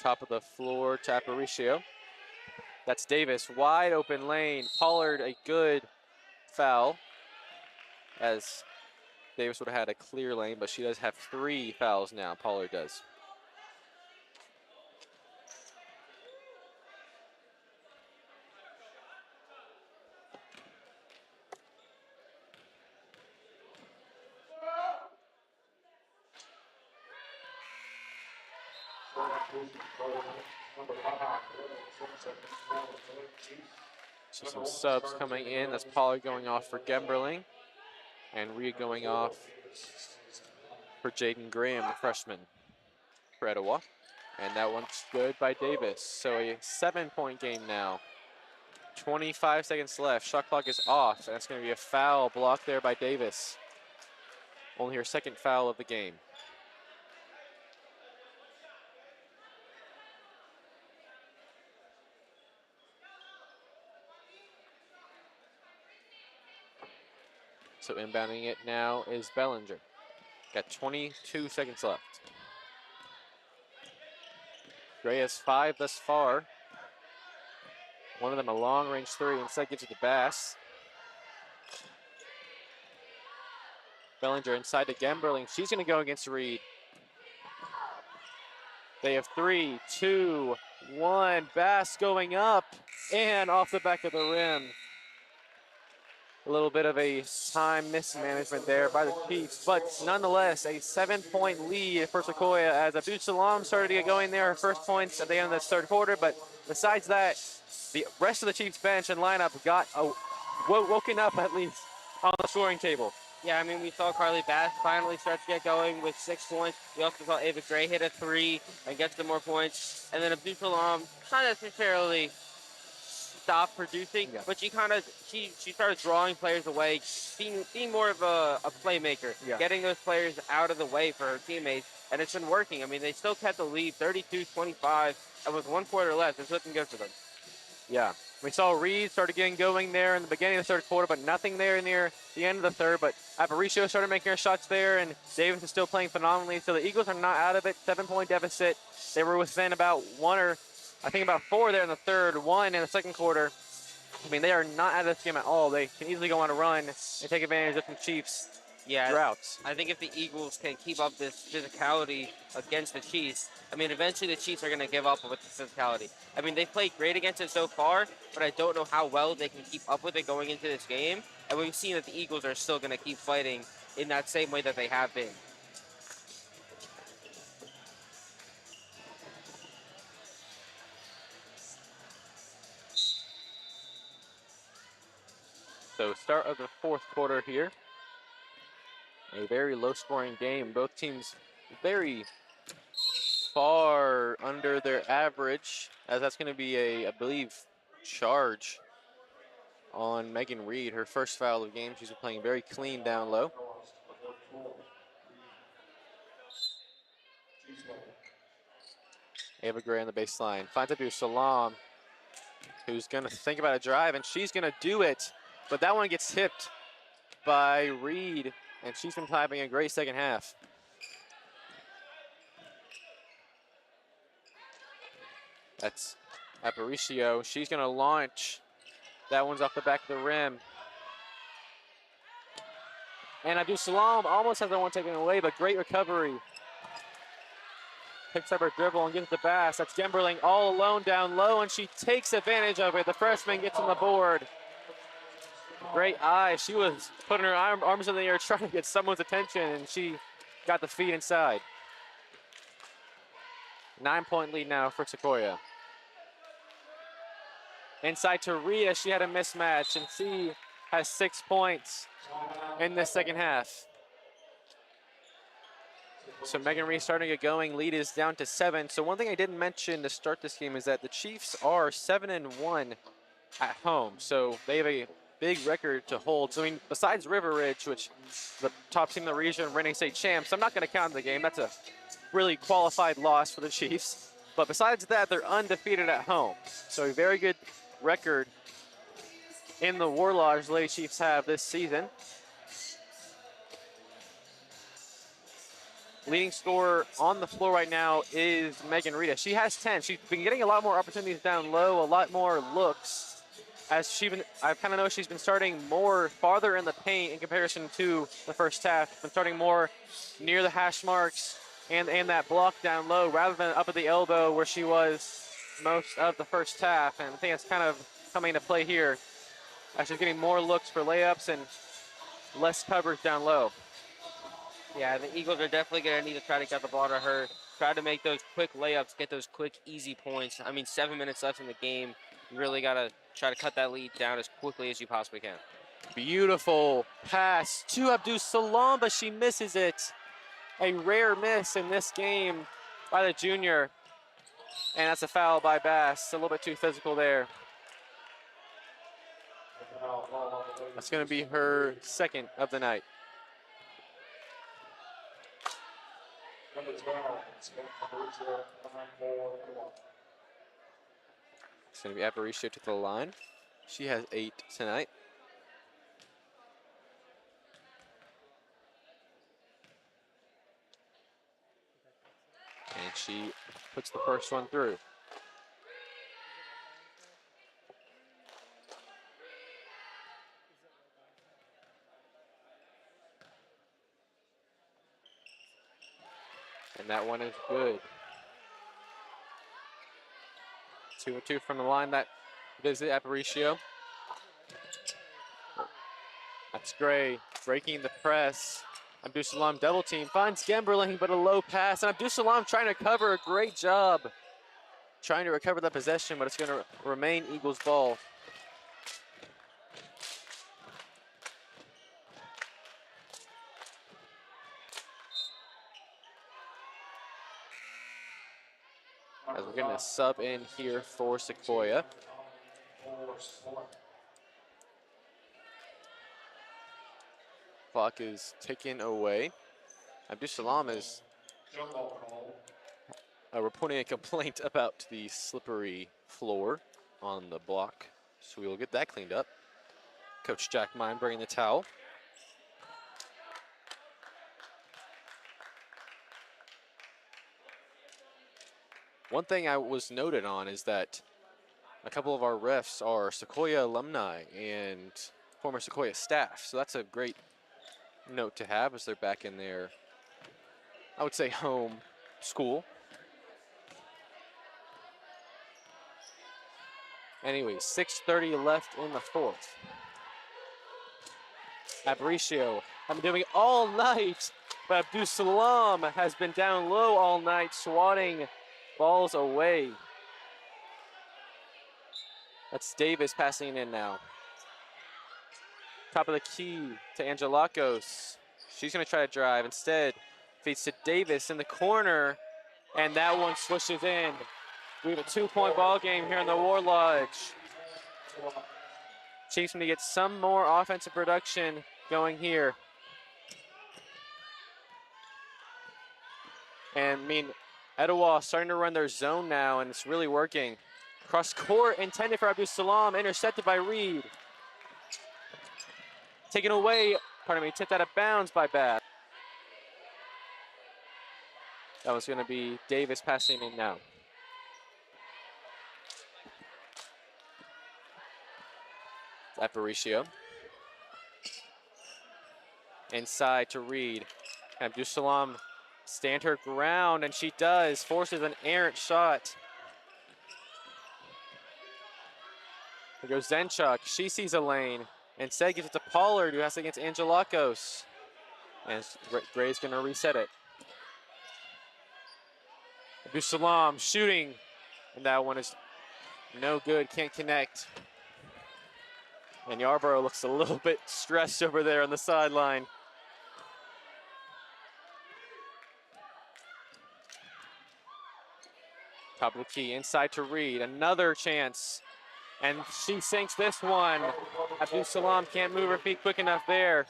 Top of the floor to Aparicio. That's Davis, wide open lane. Pollard, a good foul, as Davis would have had a clear lane, but she does have 3 fouls now, Pollard does. So some subs coming in. That's Pollard going off for Gemberling, and Reed going off for Jaden Graham, the freshman for Etowah. And that one's good by Davis. So a 7-point game now. 25 seconds left. Shot clock is off. And that's going to be a foul blocked there by Davis. Only her second foul of the game. So inbounding it now is Bellinger. Got 22 seconds left. Gray has 5 thus far. One of them a long-range 3, instead gives it to Bass. Bellinger inside to Gemberling. She's going to go against Reed. They have 3, 2, 1. Bass going up and off the back of the rim. A little bit of a time mismanagement there by the Chiefs, but nonetheless, a 7-point lead for Sequoyah as Abdul-Salam started to get going there. Her first points at the end of the third quarter, but besides that, the rest of the Chiefs bench and lineup got woken up at least on the scoring table. Yeah, I mean, we saw Carly Bass finally start to get going with 6 points. We also saw Ava Gray hit a 3 and get some more points. And then Abdul-Salam, not necessarily stopped producing, but she started drawing players away, being more of a playmaker, getting those players out of the way for her teammates, and it's been working. I mean, they still kept the lead 32-25, and with 1 quarter left, it's looking good for them. Yeah, we saw Reed started getting going there in the beginning of the third quarter, but nothing there near the end of the third. But Aparicio started making her shots there, and Davis is still playing phenomenally. So the Eagles are not out of it. 7-point deficit. They were within about 4 there in the third, 1 in the second quarter. I mean, they are not out of this game at all. They can easily go on a run and take advantage of some Chiefs droughts. I think if the Eagles can keep up this physicality against the Chiefs, I mean, eventually the Chiefs are going to give up with the physicality. I mean, they've played great against it so far, but I don't know how well they can keep up with it going into this game. And we've seen that the Eagles are still going to keep fighting in that same way that they have been. So start of the fourth quarter here. A very low-scoring game. Both teams very far under their average, as that's going to be a, I believe, charge on Megan Reed, her first foul of the game. She's been playing very clean down low. Ava Gray on the baseline. Finds Abdul Salam, who's going to think about a drive, and she's going to do it. But that one gets tipped by Reed, and she's been having a great second half. That's Aparicio. She's going to launch. That one's off the back of the rim. And Abdul Salam almost has that one taken away, but great recovery. Picks up her dribble and gives it to Bass. That's Gemberling all alone down low, and she takes advantage of it. The freshman gets on the board. Great eye. She was putting her arms in the air trying to get someone's attention, and she got the feet inside. 9-point lead now for Sequoyah. Inside to Rhea. She had a mismatch, and she has 6 points in the second half. So Megan Reed starting to get going. Lead is down to 7. So one thing I didn't mention to start this game is that the Chiefs are 7-1 at home. So they have a big record to hold. So I mean, besides River Ridge, which is the top team in the region, reigning state champs, I'm not going to count the game. That's a really qualified loss for the Chiefs. But besides that, they're undefeated at home. So a very good record in the War Lodge Lady Chiefs have this season. Leading scorer on the floor right now is Megan Rita. She has 10. She's been getting a lot more opportunities down low, a lot more looks. I kind of know she's been starting more farther in the paint in comparison to the first half. Been starting more near the hash marks and that block down low rather than up at the elbow where she was most of the first half. And I think it's kind of coming into play here as she's getting more looks for layups and less coverage down low. Yeah, the Eagles are definitely going to need to try to get the ball to her, try to make those quick layups, get those quick, easy points. I mean, 7 minutes left in the game. You really got to try to cut that lead down as quickly as you possibly can. Beautiful pass to Abdul Salam, but she misses it. A rare miss in this game by the junior. And that's a foul by Bass. A little bit too physical there. That's going to be her second of the night. It's going to be Aparicio to the line. She has 8 tonight. And she puts the first one through. And that one is good. 2-2 from the line. That is Aparicio. That's Gray breaking the press. Abdul Salam double team finds Gemberling, but a low pass. And Abdul Salam trying to cover. A great job trying to recover that possession, but it's going to remain Eagles ball. As we're going to sub in here for Sequoyah. Clock is taken away. Abdul Salam is reporting a complaint about the slippery floor on the block. So we will get that cleaned up. Coach Jack Mine bringing the towel. One thing I was noted on is that a couple of our refs are Sequoyah alumni and former Sequoyah staff. So that's a great note to have as they're back in their, I would say, home school. Anyway, 6:30 left in the fourth. Aparicio, I'm doing it all night, but Abdul Salam has been down low all night, swatting balls away. That's Davis passing in now. Top of the key to Angelakos. She's going to try to drive. Instead, feeds to Davis in the corner, and that one swishes in. We have a 2-point ball game here in the War Lodge. Chiefs need to get some more offensive production going here. And I mean, Etowah starting to run their zone now, and it's really working. Cross court intended for Abdul Salam, intercepted by Reed. Taken away, tipped out of bounds by Bass. That was going to be Davis passing in now. Aparicio. Inside to Reed. Abdul Salam stand her ground, and she does. Forces an errant shot. Here goes Zenchuk. She sees a lane. Instead gives it to Pollard, who has it against Angelakos. And Gray's going to reset it. Abdul Salam shooting. And that one is no good. Can't connect. And Yarborough looks a little bit stressed over there on the sideline. Top of the key, inside to Reed. Another chance. And she sinks this one. Abdul Salam can't move her feet quick enough there.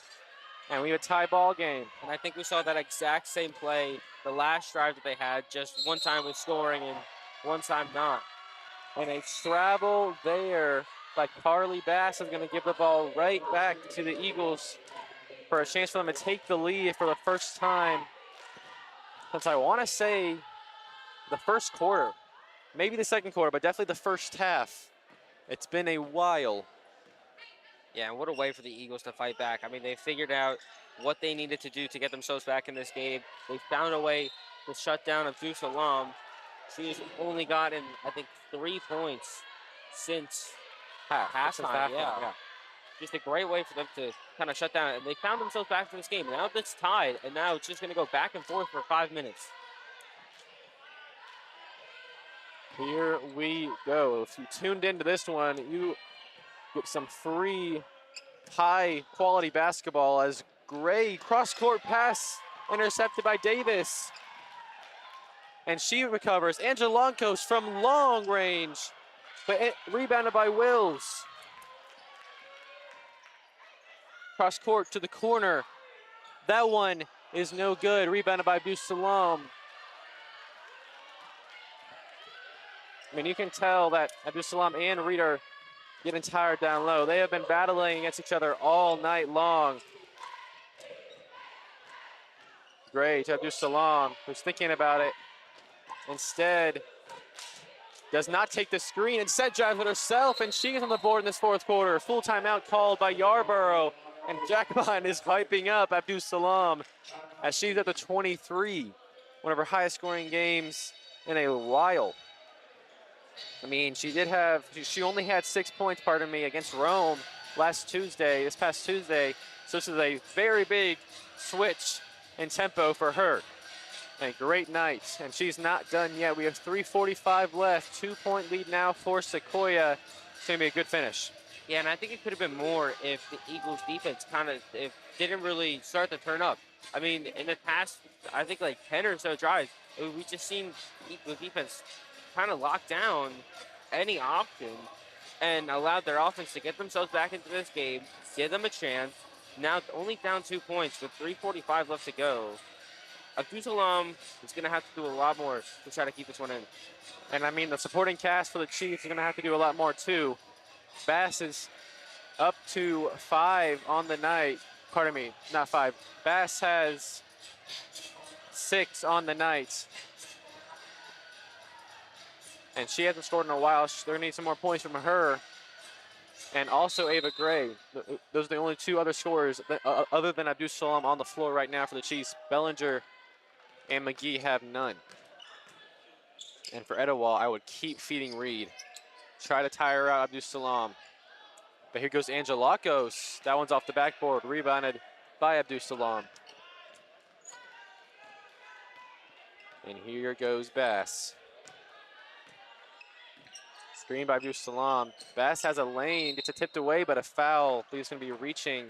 And we have a tie ball game. And I think we saw that exact same play the last drive that they had, just one time with scoring and one time not. And a travel there by Carly Bass is going to give the ball right back to the Eagles for a chance for them to take the lead for the first time since I want to say the first quarter. Maybe the second quarter, but definitely the first half. It's been a while. Yeah, and what a way for the Eagles to fight back. I mean, they figured out what they needed to do to get themselves back in this game. They found a way to shut down Abdul Salam. She's only gotten, I think, 3 points since halftime. Yeah. Just a great way for them to kind of shut down. And they found themselves back in this game. Now it's tied, and now it's just going to go back and forth for 5 minutes. Here we go. If you tuned into this one, you get some free high-quality basketball as Gray cross-court pass intercepted by Davis. And she recovers. Angelakos from long range, but rebounded by Wills. Cross-court to the corner. That one is no good. Rebounded by Abdul Salam. I mean, you can tell that Abdul Salam and Reed are getting tired down low. They have been battling against each other all night long. Great, Abdul Salam, who's thinking about it. Instead, does not take the screen. Instead, drives it herself, and she's on the board in this fourth quarter. Full timeout called by Yarborough, and Jacobine is piping up Abdul Salam as she's at the 23. One of her highest scoring games in a while. I mean, she only had 6 points, against Rome this past Tuesday. So this is a very big switch in tempo for her. A great night, and she's not done yet. We have 3:45 left, 2-point lead now for Sequoyah. It's gonna be a good finish. Yeah, and I think it could have been more if the Eagles defense didn't really start to turn up. I mean, in the past, I think like 10 or so drives, we just seen the defense kind of lock down any option and allowed their offense to get themselves back into this game, give them a chance. Now only down 2 points with 3:45 left to go. Abdul Salam is going to have to do a lot more to try to keep this one in. And I mean, the supporting cast for the Chiefs is going to have to do a lot more too. Bass is up to 5 on the night. Pardon me, not 5. Bass has 6 on the night. And she hasn't scored in a while. They're going to need some more points from her. And also Ava Gray. Those are the only 2 other scorers other than Abdul Salam on the floor right now for the Chiefs. Bellinger and McGee have none. And for Etowah, I would keep feeding Reed. Try to tire out Abdul Salam. But here goes Angelakos. That one's off the backboard. Rebounded by Abdul Salam. And here goes Bass. Screen by Abdul Salam. Bass has a lane, gets it tipped away, but a foul. He's going to be reaching,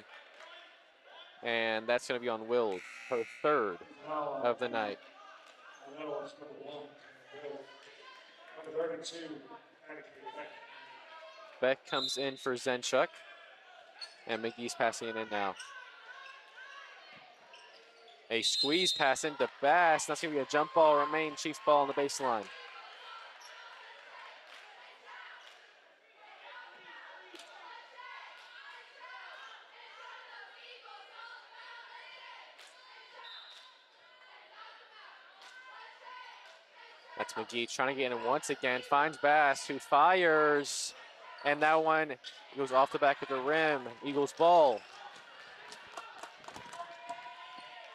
and that's going to be on Will, her third of the night. Number 32, Beck comes in for Zenchuk, and McGee's passing it in now. A squeeze pass into Bass. That's going to be a jump ball, remain Chiefs ball on the baseline. That's McGee trying to get in once again. Finds Bass, who fires. And that one goes off the back of the rim. Eagles ball.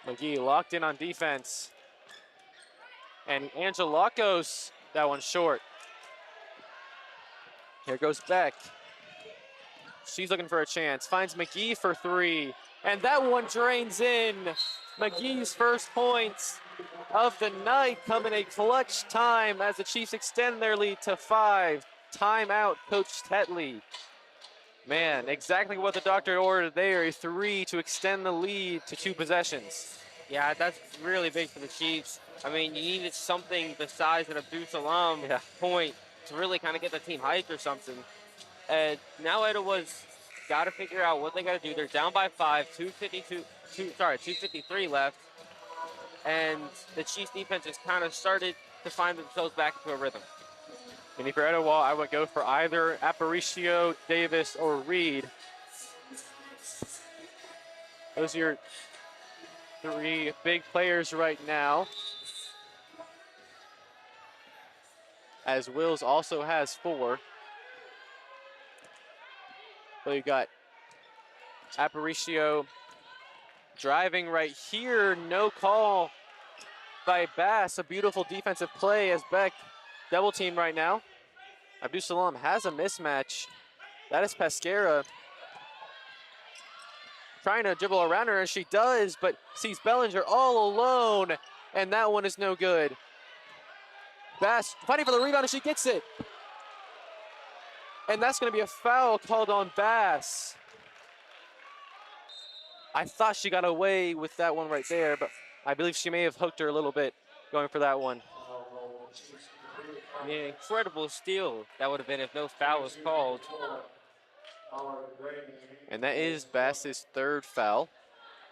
McGee locked in on defense. And Angelakos, that one short. Here goes Beck. She's looking for a chance. Finds McGee for three. And that one drains in. McGee's first points of the night come in a clutch time as the Chiefs extend their lead to 5. Timeout, Coach Tetley. Man, exactly what the doctor ordered there, a 3 to extend the lead to 2 possessions. Yeah, that's really big for the Chiefs. I mean, you needed something besides an Abdul Salam point to really kind of get the team hyped or something. And now Etowah's got to figure out what they got to do. They're down by 5, 2:53 left. And the Chiefs defense has kind of started to find themselves back into a rhythm. And for Etowah, I would go for either Aparicio, Davis, or Reed. Those are your 3 big players right now. As Wills also has 4. So you got Aparicio driving right here. No call by Bass. A beautiful defensive play as Beck double team right now. Abdul Salam has a mismatch. That is Pescara trying to dribble around her, and she does, but sees Bellinger all alone, and that one is no good. Bass fighting for the rebound, and she gets it. And that's going to be a foul called on Bass. I thought she got away with that one right there, but I believe she may have hooked her a little bit going for that one. I mean, incredible steal that would have been if no foul was called. And that is Bass's 3rd foul.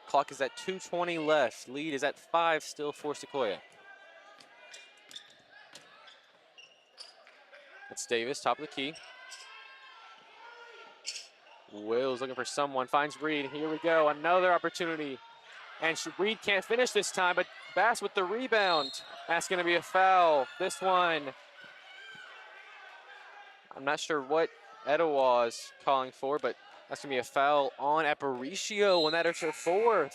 Clock is at 2:20 left. Lead is at 5 still for Sequoyah. That's Davis, top of the key. Will's looking for someone, finds Reed. Here we go, another opportunity. And Reed can't finish this time, but Bass with the rebound. That's going to be a foul. This one, I'm not sure what Etowah is calling for, but that's going to be a foul on Aparicio, and that is her 4th.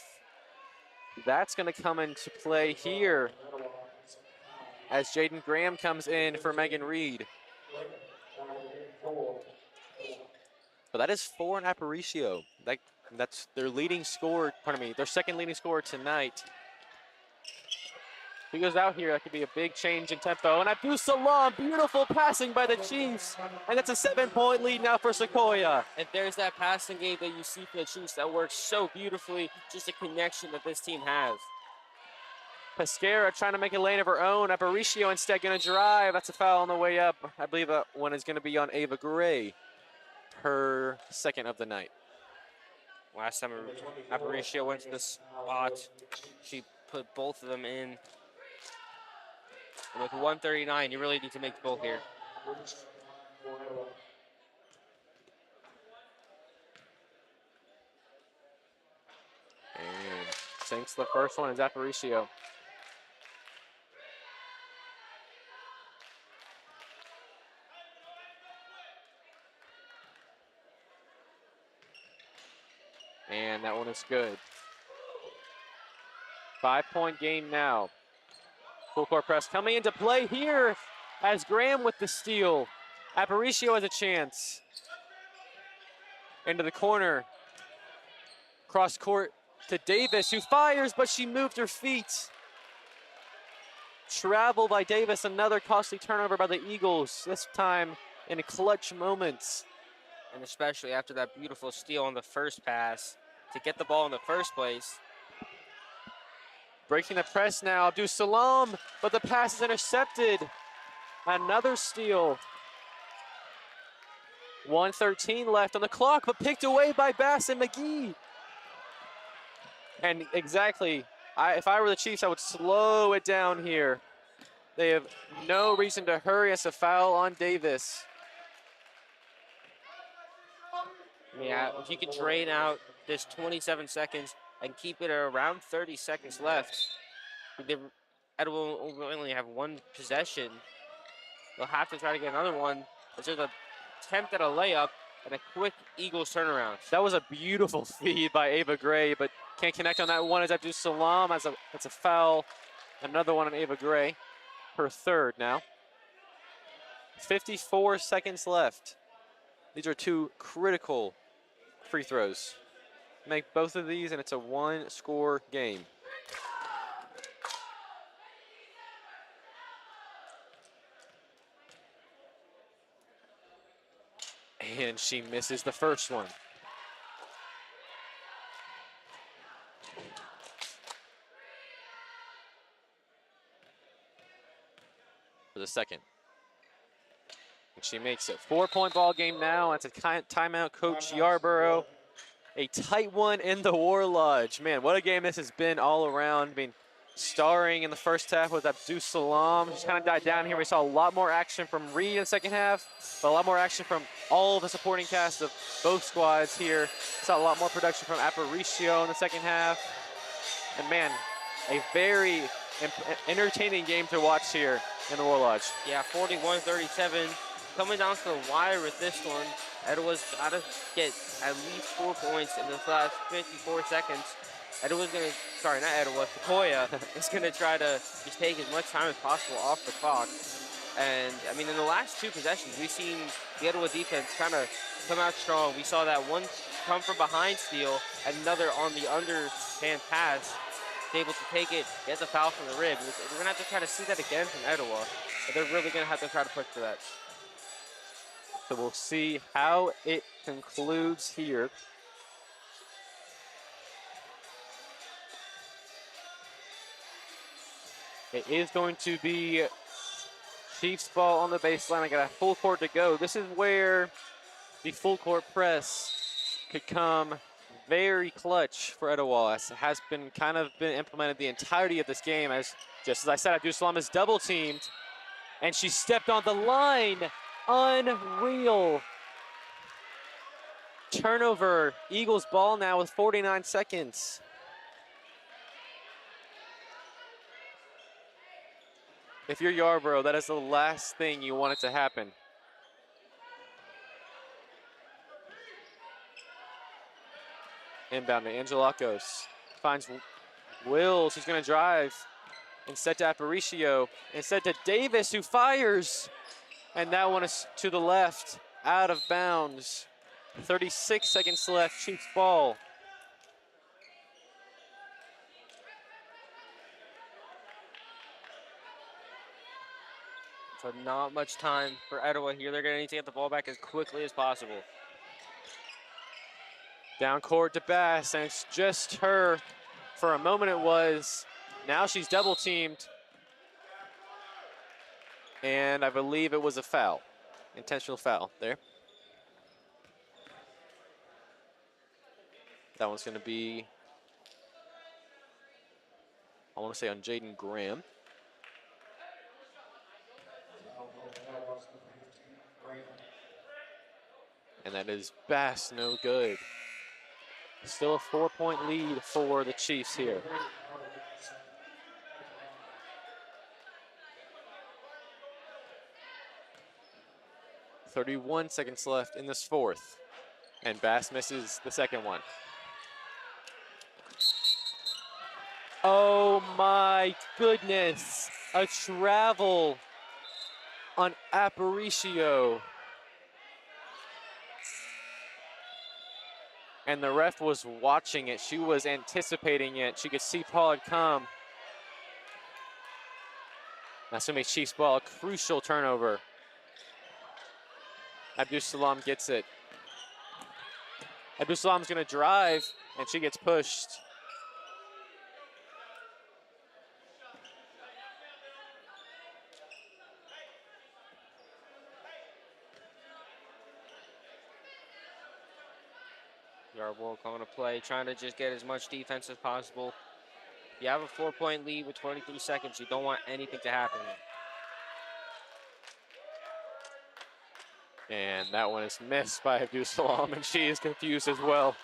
That's going to come into play here as Jaden Graham comes in for Megan Reed. But that is 4 on Aparicio. That's their leading scorer, their second leading scorer tonight. If he goes out here, that could be a big change in tempo. And Abdul Salam, beautiful passing by the Chiefs. And that's a 7-point lead now for Sequoyah. And there's that passing game that you see for the Chiefs that works so beautifully, just a connection that this team has. Pescara trying to make a lane of her own. Aparicio instead going to drive. That's a foul on the way up. I believe that one is going to be on Ava Gray, her 2nd of the night. Last time Aparicio went to the spot, she put both of them in. And with 139, you really need to make both here. And sinks the first one is Aparicio. And that one is good. 5-point game now. Full court press coming into play here as Graham with the steal. Aparicio has a chance. Into the corner. Cross court to Davis, who fires, but she moved her feet. Travel by Davis, another costly turnover by the Eagles. This time in clutch moments. And especially after that beautiful steal on the first pass to get the ball in the first place. Breaking the press now, Abdul Salam, but the pass is intercepted. Another steal. 1:13 left on the clock, but picked away by Bass and McGee. And exactly, if I were the Chiefs, I would slow it down here. They have no reason to hurry. It's a foul on Davis. Yeah, if you could drain out this 27 seconds and keep it around 30 seconds left, Etowah will only have one possession. They'll have to try to get another one. There's an attempt at a layup and a quick Eagles turnaround. That was a beautiful feed by Ava Gray, but can't connect on that one as Abdul Salam. That's a foul. Another one on Ava Gray. Her third now. 54 seconds left. These are two critical free throws. Make both of these and it's a one-score game. And she misses the first one. For the second. And she makes it. 4-point ball game now. That's a timeout, Coach Yarborough. A tight one in the War Lodge. Man, what a game this has been all around. I mean, starring in the first half with Abdul Salam. Just kind of died down here. We saw a lot more action from Reed in the second half, but a lot more action from all of the supporting cast of both squads here. Saw a lot more production from Aparicio in the second half. And man, a very entertaining game to watch here in the War Lodge. Yeah, 41-37. Coming down to the wire with this one. Etowah's got to get at least 4 points in the last 54 seconds. Sequoyah is going to try to just take as much time as possible off the clock. And, I mean, in the last two possessions, we've seen the Etowah defense kind of come out strong. We saw that one come from behind steal, and another on the underhand pass, able to take it, get the foul from the rib. We're going to have to try to see that again from Etowah, but they're really going to have to try to push for that. So we'll see how it concludes here. It is going to be Chiefs ball on the baseline. I got a full court to go. This is where the full court press could come very clutch for Etowah. It has been implemented the entirety of this game, as just as I said, Abdul Salam is double teamed, and she stepped on the line. Unreal. Turnover. Eagles ball now with 49 seconds. If you're Yarborough, that is the last thing you want it to happen. Inbound to Angelakos. Finds Wills, who's going to drive. Instead to Aparicio. Instead to Davis, who fires. And that one is to the left, out of bounds. 36 seconds left, Chiefs ball. So not much time for Etowah here. They're going to need to get the ball back as quickly as possible. Down court to Bass, and it's just her. For a moment it was. Now she's double teamed. And I believe it was a foul. Intentional foul there. That one's going to be, I want to say on Jaden Graham. And that is Bass, no good. Still a 4-point lead for the Chiefs here. .31 seconds left in this fourth. And Bass misses the second one. Oh my goodness. A travel on Aparicio. And the ref was watching it. She was anticipating it. She could see Pollard come. That's going to make Chiefs ball, a crucial turnover. Abdus Salam gets it. Abdus Salam's going to drive, and she gets pushed. Yard ball coming to play, trying to just get as much defense as possible. You have a 4-point lead with 23 seconds. You don't want anything to happen. And that one is missed by Abdus Salam, and she is confused as well.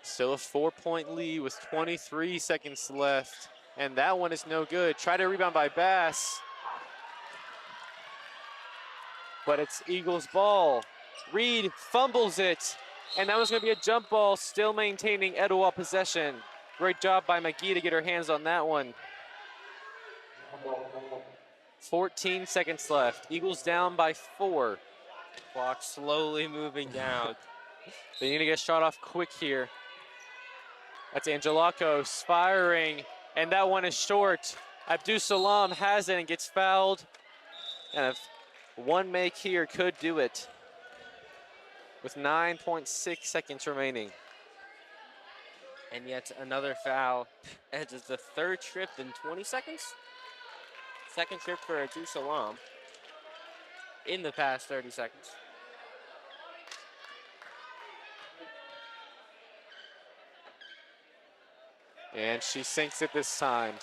Still a 4-point lead with 23 seconds left. And that one is no good. Try to rebound by Bass. But it's Eagles ball. Reed fumbles it. And that was going to be a jump ball, still maintaining Etowah possession. Great job by McGee to get her hands on that one. 14 seconds left. Eagles down by 4. Clock slowly moving down. They need to get a shot off quick here. That's Angelakos firing, and that one is short. Abdus Salam has it and gets fouled. And if one make here could do it. With 9.6 seconds remaining. And yet another foul. As it's the third trip in 20 seconds. Second trip for Abdus Salam in the past 30 seconds. And she sinks it this time.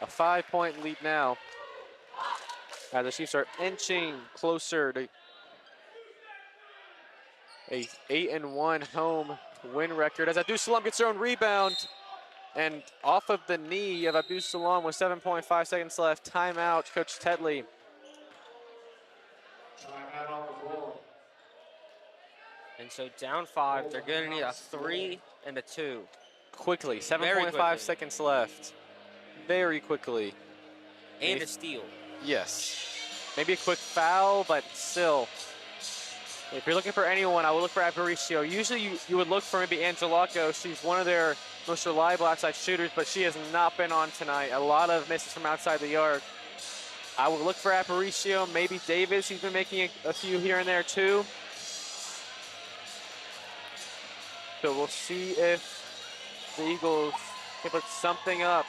A 5-point lead now. As the Chiefs are inching closer to a 8-1 home win record. As Abdus Salam gets her own rebound. And off of the knee of Abdus Salam with 7.5 seconds left. Timeout, Coach Tetley. Timeout on the board. And so down 5, they're going to need a 3 and a 2. Quickly, Very 7.5 quickly. seconds left. Very quickly. And a steal. Yes. Maybe a quick foul, but still. If you're looking for anyone, I would look for Aparicio. Usually you would look for maybe Angelakos. She's one of their most reliable outside shooters, but she has not been on tonight. A lot of misses from outside the arc. I would look for Aparicio, maybe Davis. He's been making a few here and there too. So we'll see if the Eagles can put something up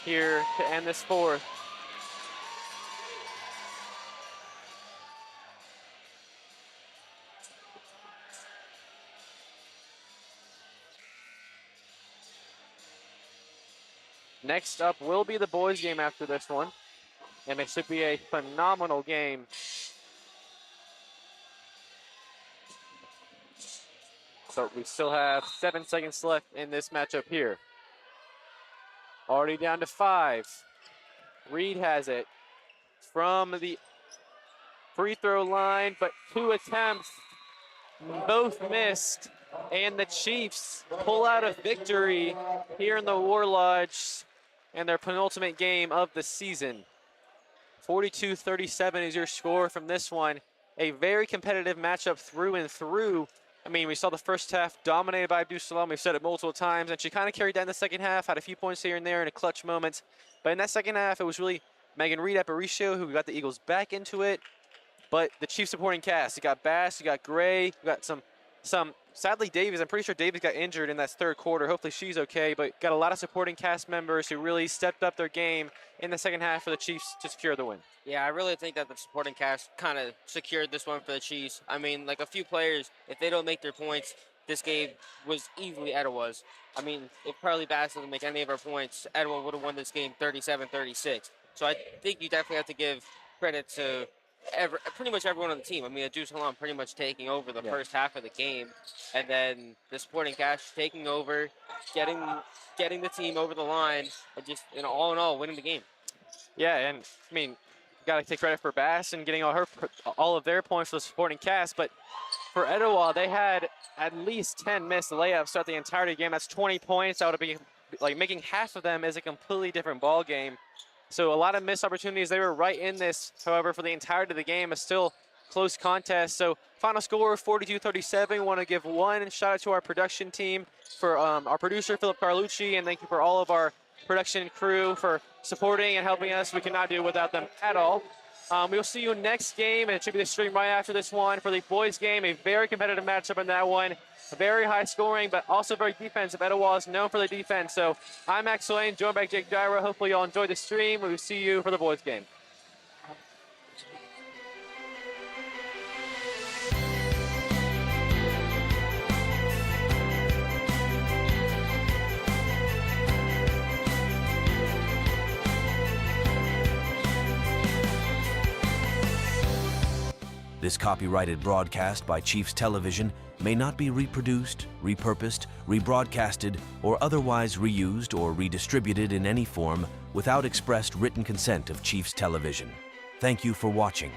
here to end this fourth. Next up will be the boys game after this one. And it should be a phenomenal game. So we still have 7 seconds left in this matchup here. Already down to 5. Reed has it from the free throw line, but 2 attempts, both missed. And the Chiefs pull out a victory here in the War Lodge and their penultimate game of the season. 42-37 is your score from this one. A very competitive matchup through and through. I mean, we saw the first half dominated by Abdus Salam. We've said it multiple times, and she kind of carried that in the second half, had a few points here and there in a clutch moment. But in that second half, it was really Megan Reed Aparicio who got the Eagles back into it. But the Chiefs supporting cast, you got Bass, you got Gray, you got some sadly Davis, I'm pretty sure Davis got injured in that third quarter. Hopefully she's okay, but got a lot of supporting cast members who really stepped up their game in the second half for the Chiefs to secure the win. Yeah, I really think that the supporting cast kind of secured this one for the Chiefs. I mean, like a few players, if they don't make their points, this game was easily Etowah's. I mean, if Carly Bass doesn't make any of her points, Etowah would have won this game 37-36. So I think you definitely have to give credit to pretty much everyone on the team. I mean, Abdus Salam pretty much taking over the first half of the game, and then the supporting cast taking over, getting the team over the line, and just all in all winning the game. Yeah, and I mean, got to take credit for Bass and getting all of their points for the supporting cast. But for Etowah, they had at least 10 missed layups throughout the entirety of the game. That's 20 points. That would be like making half of them is a completely different ball game. So a lot of missed opportunities. They were right in this, however, for the entirety of the game. It's still close contest. So final score 42-37. Want to give one shout out to our production team, for our producer Philip Carlucci, and thank you for all of our production crew for supporting and helping us. We cannot do it without them at all. We'll see you next game, and it should be the stream right after this one for the boys game. A very competitive matchup in that one. Very high scoring, but also very defensive. Etowah is known for the defense. So I'm Max Lane, joined by Jake Gyra. Hopefully y'all enjoyed the stream. We will see you for the boys game. This copyrighted broadcast by Chiefs Television may not be reproduced, repurposed, rebroadcasted, or otherwise reused or redistributed in any form without expressed written consent of Chiefs Television. Thank you for watching.